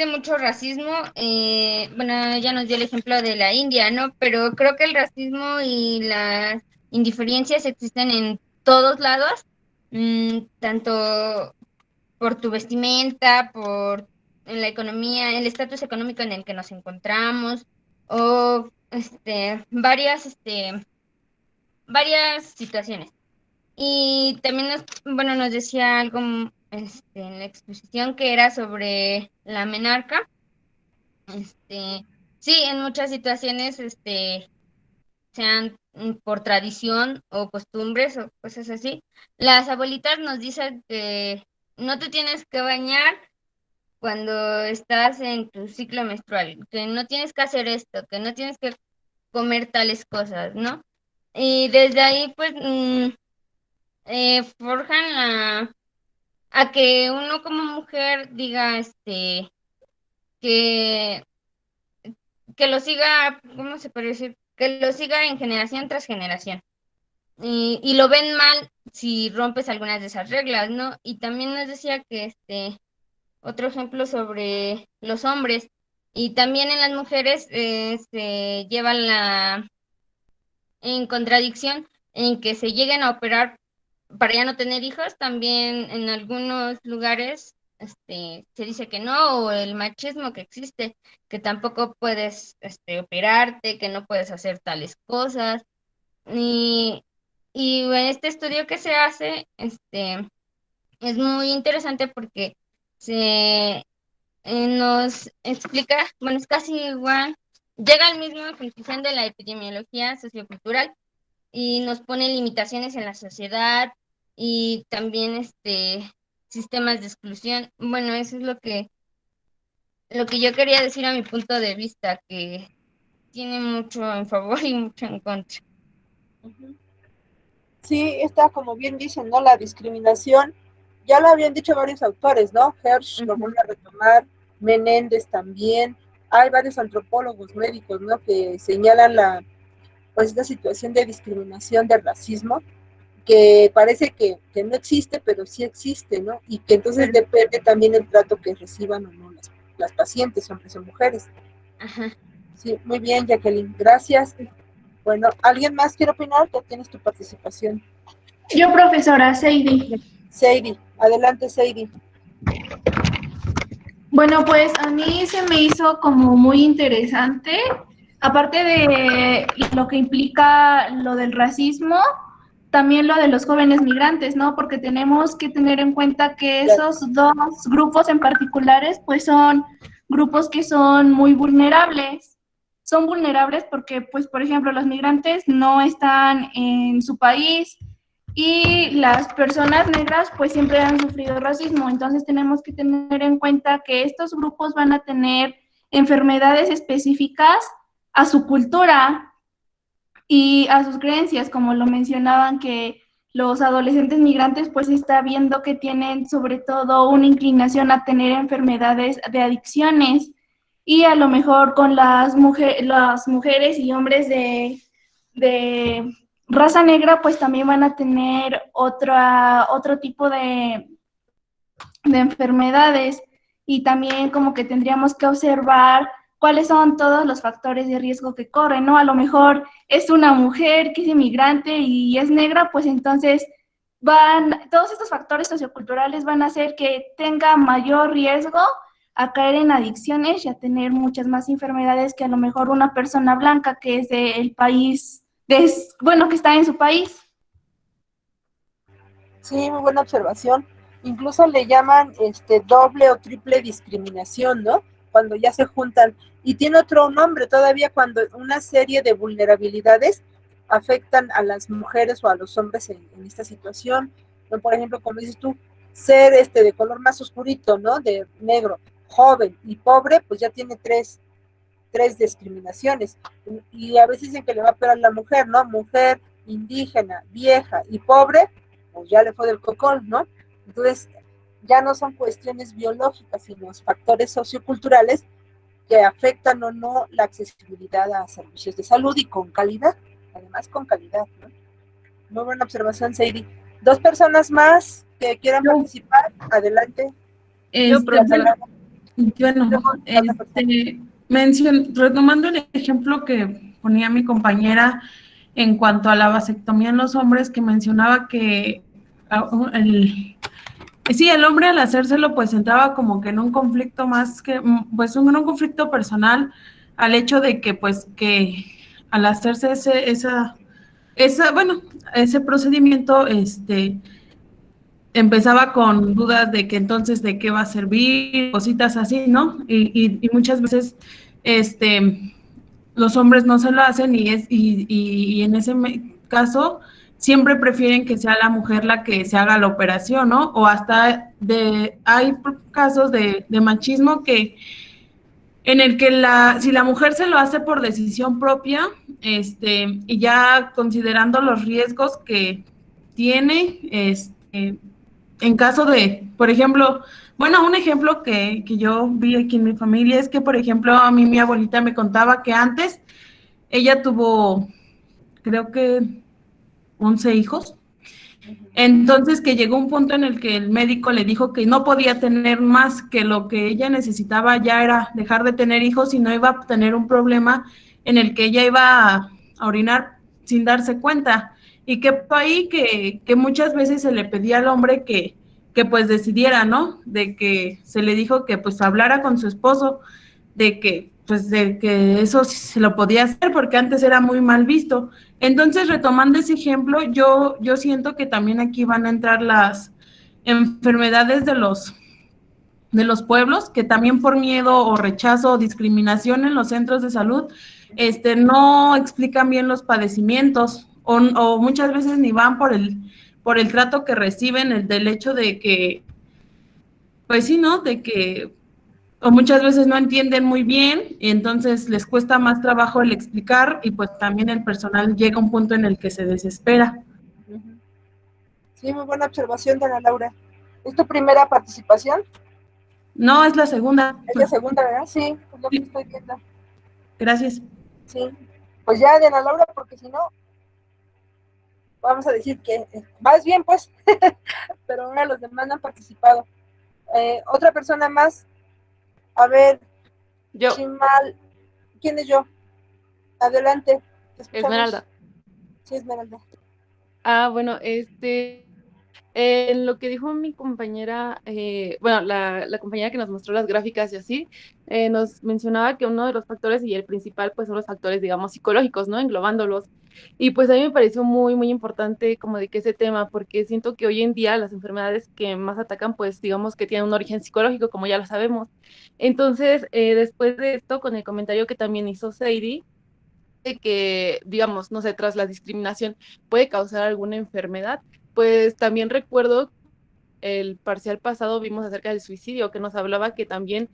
mucho racismo. Bueno, ella nos dio el ejemplo de la India, ¿no? Pero creo que el racismo y las indiferencias existen en todos lados, tanto por tu vestimenta, por la economía, el estatus económico en el que nos encontramos, o varias situaciones. Y también nos decía algo en la exposición que era sobre la menarca. Sí, en muchas situaciones, sean por tradición o costumbres o cosas así, las abuelitas nos dicen que no te tienes que bañar cuando estás en tu ciclo menstrual, que no tienes que hacer esto, que no tienes que comer tales cosas, ¿no? Y desde ahí, pues, forjan a que uno como mujer diga, que que lo siga, ¿cómo se puede decir? Que lo siga en generación tras generación. Y lo ven mal si rompes algunas de esas reglas, ¿no? Y también nos decía que otro ejemplo sobre los hombres y también en las mujeres se lleva en contradicción en que se lleguen a operar para ya no tener hijos. También en algunos lugares se dice que no, o el machismo que existe, que tampoco puedes operarte, que no puedes hacer tales cosas. Y en este estudio que se hace, es muy interesante porque nos explica, bueno, es casi igual, llega al mismo conclusión de la epidemiología sociocultural y nos pone limitaciones en la sociedad y también sistemas de exclusión. Bueno, eso es lo que yo quería decir a mi punto de vista, que tiene mucho en favor y mucho en contra. Sí, está como bien dicen, ¿no? La discriminación, ya lo habían dicho varios autores, ¿no? Hirsch lo vuelve a retomar, Menéndez también, hay varios antropólogos médicos, ¿no? Que señalan pues esta situación de discriminación, de racismo, que parece que no existe, pero sí existe, ¿no? Y que entonces depende también el trato que reciban o no las pacientes, hombres o mujeres. Ajá. Sí, muy bien, Jacqueline, gracias. Bueno, ¿alguien más quiere opinar? Ya tienes tu participación. Yo, profesora Seidi. Seidi, adelante, Seidi. Bueno, pues a mí se me hizo como muy interesante, aparte de lo que implica lo del racismo, también lo de los jóvenes migrantes, ¿no? Porque tenemos que tener en cuenta que esos dos grupos en particulares, pues son grupos que son muy vulnerables. Son vulnerables porque, pues, por ejemplo, los migrantes no están en su país y las personas negras, pues, siempre han sufrido racismo. Entonces, tenemos que tener en cuenta que estos grupos van a tener enfermedades específicas a su cultura y a sus creencias, como lo mencionaban, que los adolescentes migrantes pues está viendo que tienen sobre todo una inclinación a tener enfermedades de adicciones y a lo mejor con las mujeres y hombres de raza negra pues también van a tener otro tipo de enfermedades y también como que tendríamos que observar cuáles son todos los factores de riesgo que corren, ¿no? A lo mejor es una mujer que es inmigrante y es negra, pues entonces todos estos factores socioculturales van a hacer que tenga mayor riesgo a caer en adicciones y a tener muchas más enfermedades que a lo mejor una persona blanca que es del país, que está en su país. Sí, muy buena observación. Incluso le llaman doble o triple discriminación, ¿no? Cuando ya se juntan. Y tiene otro nombre todavía cuando una serie de vulnerabilidades afectan a las mujeres o a los hombres en esta situación. ¿No? Por ejemplo, como dices tú, ser de color más oscurito, ¿no? De negro, joven y pobre, pues ya tiene tres discriminaciones. Y a veces dicen que le va a pegar a la mujer, ¿no? Mujer, indígena, vieja y pobre, pues ya le fue del cocol, ¿no? Entonces, ya no son cuestiones biológicas, sino factores socioculturales que afectan o no la accesibilidad a servicios de salud y con calidad, además con calidad, ¿no? Muy buena observación, Seidi. Dos personas más que quieran participar, adelante. Retomando el ejemplo que ponía mi compañera en cuanto a la vasectomía en los hombres, que mencionaba que el hombre al hacérselo pues entraba como que en un conflicto más que, pues en un conflicto personal al hecho de que pues que al hacerse ese procedimiento empezaba con dudas de que entonces de qué va a servir, cositas así, ¿no? Y muchas veces los hombres no se lo hacen y en ese caso siempre prefieren que sea la mujer la que se haga la operación, ¿no? O hasta hay casos de machismo que en el que si la mujer se lo hace por decisión propia, y ya considerando los riesgos que tiene, en caso de, por ejemplo, bueno, un ejemplo que yo vi aquí en mi familia es que, por ejemplo, a mí mi abuelita me contaba que antes ella tuvo, creo que 11 hijos. Entonces que llegó un punto en el que el médico le dijo que no podía tener más, que lo que ella necesitaba ya era dejar de tener hijos y no iba a tener un problema en el que ella iba a orinar sin darse cuenta. Y que fue ahí que muchas veces se le pedía al hombre que pues decidiera, ¿no? De que se le dijo que pues hablara con su esposo, de que pues de que eso sí se lo podía hacer porque antes era muy mal visto. Entonces, retomando ese ejemplo, yo siento que también aquí van a entrar las enfermedades de los pueblos, que también por miedo o rechazo o discriminación en los centros de salud, no explican bien los padecimientos o muchas veces ni van por el trato que reciben, del hecho de que, pues sí, ¿no? De que o muchas veces no entienden muy bien y entonces les cuesta más trabajo el explicar y pues también el personal llega a un punto en el que se desespera. Sí, muy buena observación, Dana Laura. ¿Es tu primera participación? No, es la segunda. Es la segunda, ¿verdad? Sí, es lo que estoy viendo. Gracias. Sí, pues ya, Dana Laura, porque si no, vamos a decir que vas bien, pues, pero ahora los demás no han participado. Otra persona más, a ver, yo. Chimal, ¿quién es yo? Adelante. Esmeralda. Sí, Esmeralda. Bueno, en lo que dijo mi compañera, bueno, la compañera que nos mostró las gráficas y así, nos mencionaba que uno de los factores y el principal, pues son los factores, digamos, psicológicos, ¿no? Englobándolos. Y pues a mí me pareció muy, muy importante como de que ese tema, porque siento que hoy en día las enfermedades que más atacan, pues digamos que tienen un origen psicológico, como ya lo sabemos. Entonces, después de esto, con el comentario que también hizo Sadie, de que, digamos, no sé, tras la discriminación puede causar alguna enfermedad, pues también recuerdo el parcial pasado vimos acerca del suicidio, que nos hablaba que también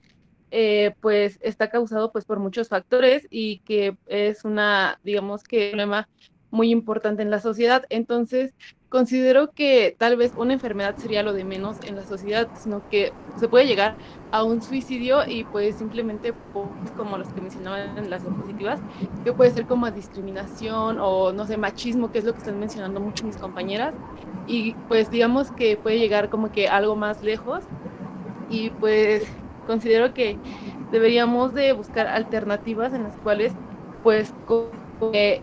pues está causado pues por muchos factores y que es una, digamos que un problema muy importante en la sociedad. Entonces, considero que tal vez una enfermedad sería lo de menos en la sociedad, sino que se puede llegar a un suicidio y pues simplemente pues, como los que mencionaban en las diapositivas, que puede ser como discriminación o no sé, machismo, que es lo que están mencionando mucho mis compañeras, y pues digamos que puede llegar como que algo más lejos y pues considero que deberíamos de buscar alternativas en las cuales pues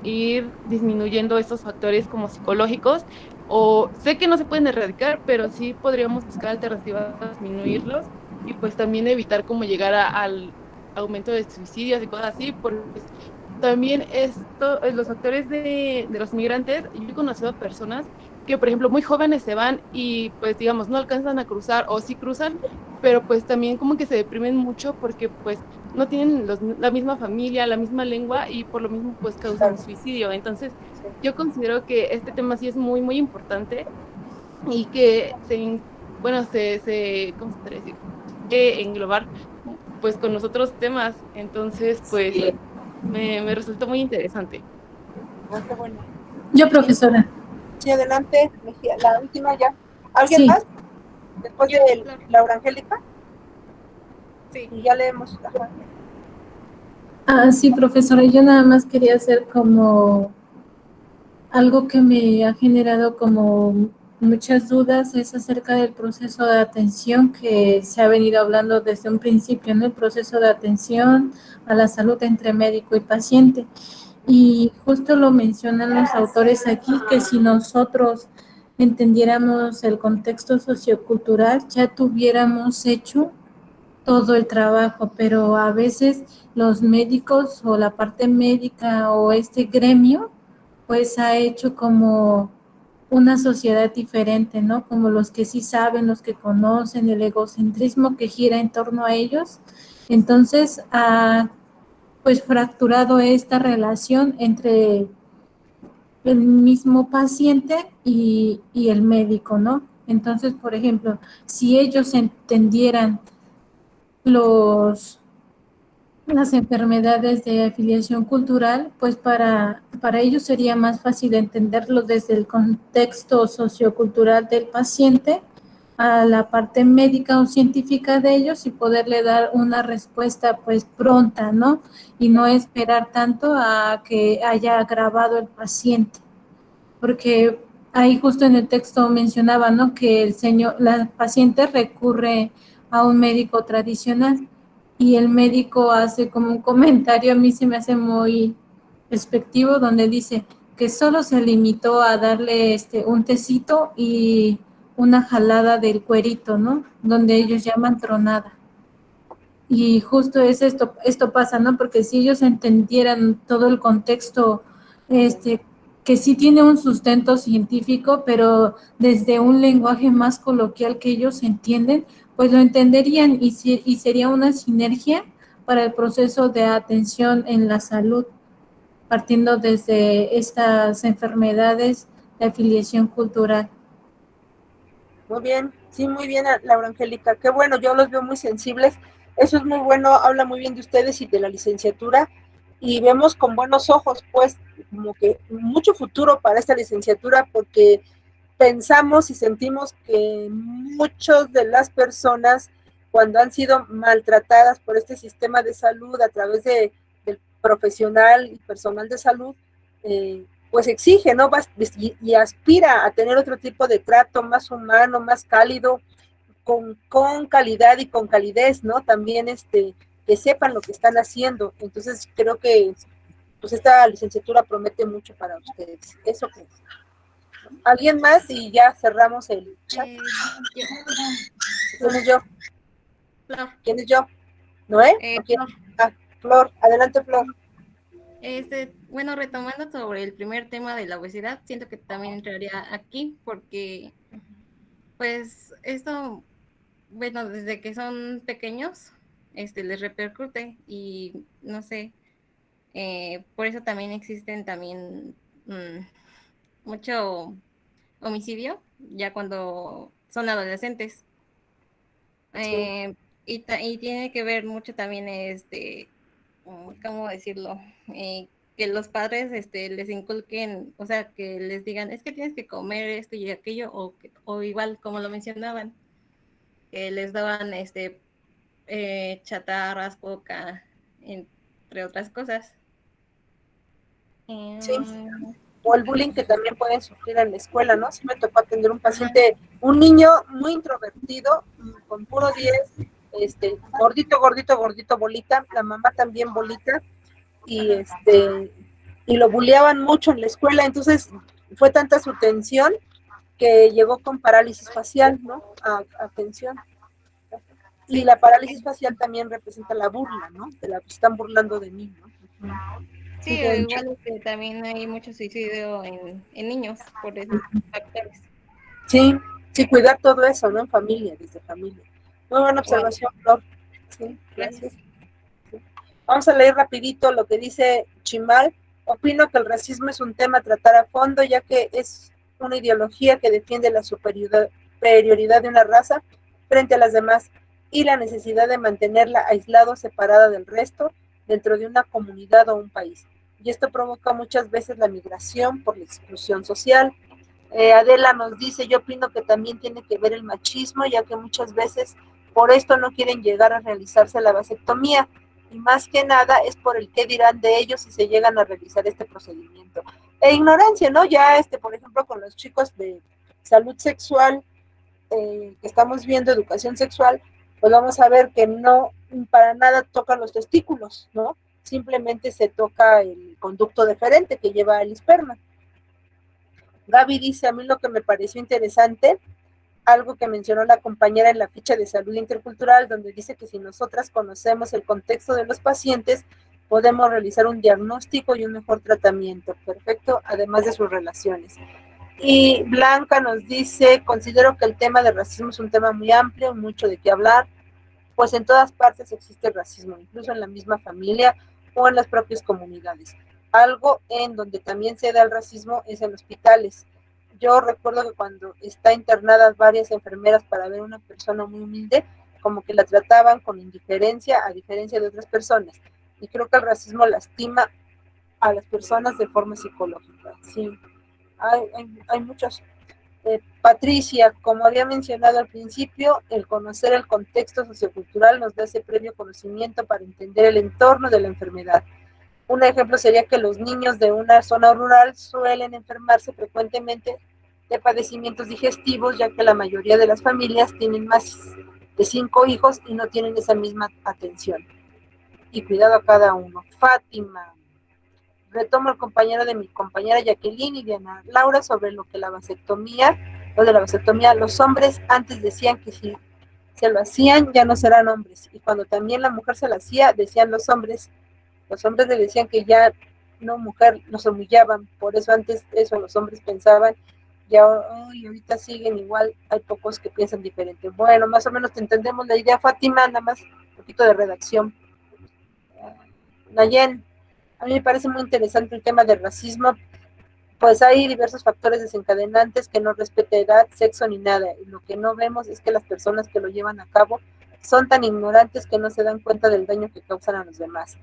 ir disminuyendo estos factores como psicológicos, o sé que no se pueden erradicar, pero sí podríamos buscar alternativas para disminuirlos y pues también evitar como llegar al aumento de suicidios y cosas así, porque también los factores de los migrantes, yo he conocido personas que, por ejemplo, muy jóvenes se van y, pues, digamos, no alcanzan a cruzar o sí cruzan, pero pues también como que se deprimen mucho porque, pues, no tienen la misma familia, la misma lengua y por lo mismo, pues, causan suicidio. Entonces, yo considero que este tema sí es muy, muy importante y que ¿cómo se puede decir? Que englobar, pues, con los otros temas. Entonces, pues, me resultó muy interesante. Qué bueno. Yo, profesora. Sí, adelante, la última ya. ¿Alguien más? Después de Laura Angélica. Sí. Y ya leemos. Sí, profesora, yo nada más quería hacer como algo que me ha generado como muchas dudas, es acerca del proceso de atención que se ha venido hablando desde un principio, ¿no? El proceso de atención a la salud entre médico y paciente. Y justo lo mencionan los autores aquí, que si nosotros entendiéramos el contexto sociocultural, ya tuviéramos hecho todo el trabajo, pero a veces los médicos o la parte médica o este gremio, pues ha hecho como una sociedad diferente, ¿no? Como los que sí saben, los que conocen, el egocentrismo que gira en torno a ellos. Entonces, pues fracturado esta relación entre el mismo paciente y el médico, ¿no? Entonces, por ejemplo, si ellos entendieran las enfermedades de afiliación cultural, pues para ellos sería más fácil entenderlo desde el contexto sociocultural del paciente a la parte médica o científica de ellos y poderle dar una respuesta pues pronta, ¿no? Y no esperar tanto a que haya agravado el paciente, porque ahí justo en el texto mencionaba, ¿no? Que la paciente recurre a un médico tradicional y el médico hace como un comentario, a mí se me hace muy despectivo, donde dice que solo se limitó a darle un tecito y una jalada del cuerito, ¿no? Donde ellos llaman tronada. Y justo es esto pasa, ¿no? Porque si ellos entendieran todo el contexto, que sí tiene un sustento científico, pero desde un lenguaje más coloquial que ellos entienden, pues lo entenderían y sería una sinergia para el proceso de atención en la salud, partiendo desde estas enfermedades de afiliación cultural. Muy bien, sí, muy bien, Laura Angélica. Qué bueno, yo los veo muy sensibles. Eso es muy bueno, habla muy bien de ustedes y de la licenciatura. Y vemos con buenos ojos, pues, como que mucho futuro para esta licenciatura, porque pensamos y sentimos que muchas de las personas, cuando han sido maltratadas por este sistema de salud a través del profesional y personal de salud, pues exige, ¿no? Y aspira a tener otro tipo de trato más humano, más cálido, con calidad y con calidez, ¿no? También que sepan lo que están haciendo. Entonces creo que pues esta licenciatura promete mucho para ustedes. Eso creo. ¿Alguien más? Y ya cerramos el chat. ¿Quién es yo? Flor. ¿Quién es yo? ¿Noé? Flor. Ah, Flor. Adelante, Flor. Bueno, retomando sobre el primer tema de la obesidad, siento que también entraría aquí porque, pues, esto, bueno, desde que son pequeños, les repercute y, no sé, por eso también existen también mucho homicidio, ya cuando son adolescentes. Y tiene que ver mucho también, ¿cómo decirlo? Que los padres les inculquen, o sea, que les digan, es que tienes que comer esto y aquello, o igual, como lo mencionaban, que les daban chatarras, coca, entre otras cosas. Sí. O el bullying que también pueden sufrir en la escuela, ¿no? Sí me tocó atender un paciente, un niño muy introvertido, con puro 10, gordito, gordito, gordito, bolita, la mamá también bolita, y y lo bulleaban mucho en la escuela, entonces fue tanta su tensión que llegó con parálisis facial, ¿no? Atención. Y la parálisis facial también representa la burla, ¿no? Están burlando de mí, ¿no? Sí, igual que también hay mucho suicidio en niños por esos factores. Sí, sí, cuidar todo eso, ¿no? En familia, desde familia. Muy buena observación, Flor. Sí, gracias. Sí. Vamos a leer rapidito lo que dice Chimal. Opino que el racismo es un tema a tratar a fondo, ya que es una ideología que defiende la superioridad de una raza frente a las demás y la necesidad de mantenerla aislada, separada del resto, dentro de una comunidad o un país. Y esto provoca muchas veces la migración por la exclusión social. Adela nos dice, yo opino que también tiene que ver el machismo, ya que muchas veces por esto no quieren llegar a realizarse la vasectomía, y más que nada es por el qué dirán de ellos si se llegan a realizar este procedimiento. E ignorancia, ¿no? Ya, por ejemplo, con los chicos de salud sexual, que estamos viendo educación sexual, pues vamos a ver que no para nada tocan los testículos, ¿no? Simplemente se toca el conducto deferente que lleva el esperma. Gaby dice, a mí lo que me pareció interesante, algo que mencionó la compañera en la ficha de salud intercultural, donde dice que si nosotras conocemos el contexto de los pacientes, podemos realizar un diagnóstico y un mejor tratamiento, perfecto, además de sus relaciones. Y Blanca nos dice, considero que el tema del racismo es un tema muy amplio, mucho de qué hablar, pues en todas partes existe racismo, incluso en la misma familia o en las propias comunidades. Algo en donde también se da el racismo es en hospitales. Yo recuerdo que cuando está internadas varias enfermeras para ver a una persona muy humilde, como que la trataban con indiferencia, a diferencia de otras personas. Y creo que el racismo lastima a las personas de forma psicológica. Sí, hay muchos. Patricia, como había mencionado al principio, el conocer el contexto sociocultural nos da ese previo conocimiento para entender el entorno de la enfermedad. Un ejemplo sería que los niños de una zona rural suelen enfermarse frecuentemente de padecimientos digestivos, ya que la mayoría de las familias tienen más de 5 hijos y no tienen esa misma atención. Y cuidado a cada uno. Fátima. Retomo el compañero de mi compañera Jacqueline y Diana Laura sobre lo de la vasectomía. Los hombres antes decían que si se lo hacían ya no serán hombres. Y cuando también la mujer se lo hacía, decían los hombres le decían que ya no mujer, los humillaban. Por eso antes eso los hombres pensaban, y ahorita siguen igual, hay pocos que piensan diferente. Bueno, más o menos te entendemos la idea, Fátima, nada más un poquito de redacción. Nayen, a mí me parece muy interesante el tema del racismo, pues hay diversos factores desencadenantes que no respeta edad, sexo ni nada, y lo que no vemos es que las personas que lo llevan a cabo son tan ignorantes que no se dan cuenta del daño que causan a los demás.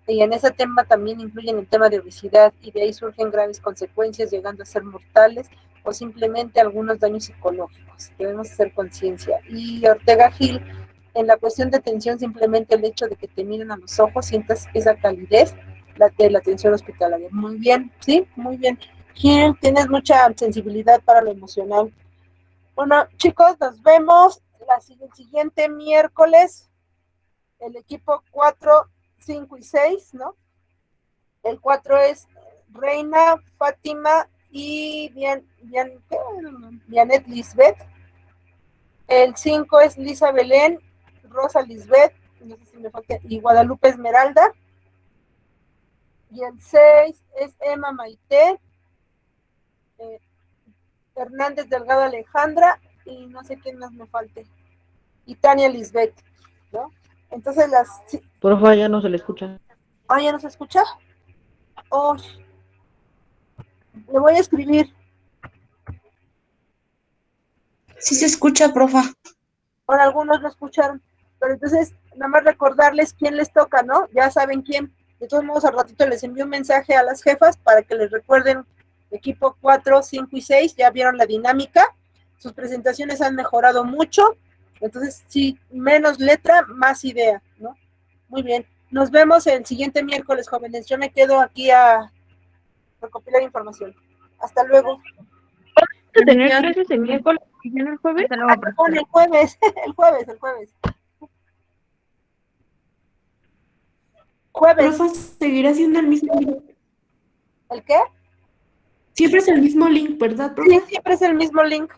Y en ese tema también incluyen el tema de obesidad, y de ahí surgen graves consecuencias, llegando a ser mortales o simplemente algunos daños psicológicos. Debemos hacer conciencia. Y Ortega Gil, en la cuestión de atención, simplemente el hecho de que te miren a los ojos, sientas esa calidez de la atención hospitalaria. Muy bien, ¿sí? Muy bien. Gil, tienes mucha sensibilidad para lo emocional. Bueno, chicos, nos vemos el siguiente miércoles. El equipo 4, 5 y 6, ¿no? El 4 es Reina, Fátima y Vianet Lisbeth. El 5 es Lisa Belén, Rosa Lisbeth, no sé si me falta, y Guadalupe Esmeralda. Y el 6 es Emma Maite, Hernández Delgado Alejandra, y no sé quién más me falte. Y Tania Lisbeth, ¿no? Entonces Porfa, ya no se le escucha. ¿Ah, ya no se escucha? Oh, le voy a escribir. Sí se escucha, profa. Ahora algunos lo escucharon, pero entonces nada más recordarles quién les toca, ¿no? Ya saben quién. De todos modos, al ratito les envío un mensaje a las jefas para que les recuerden equipo 4, 5 y 6, ya vieron la dinámica. Sus presentaciones han mejorado mucho. Entonces, sí, menos letra, más idea, ¿no? Muy bien. Nos vemos el siguiente miércoles, jóvenes. Yo me quedo aquí a recopilar información. Hasta luego. ¿Tener clases el miércoles y ya el jueves? El jueves, el jueves. Jueves. Profa, seguirá siendo el mismo link. ¿El qué? Siempre es el mismo link, ¿verdad, profe? Sí, siempre es el mismo link.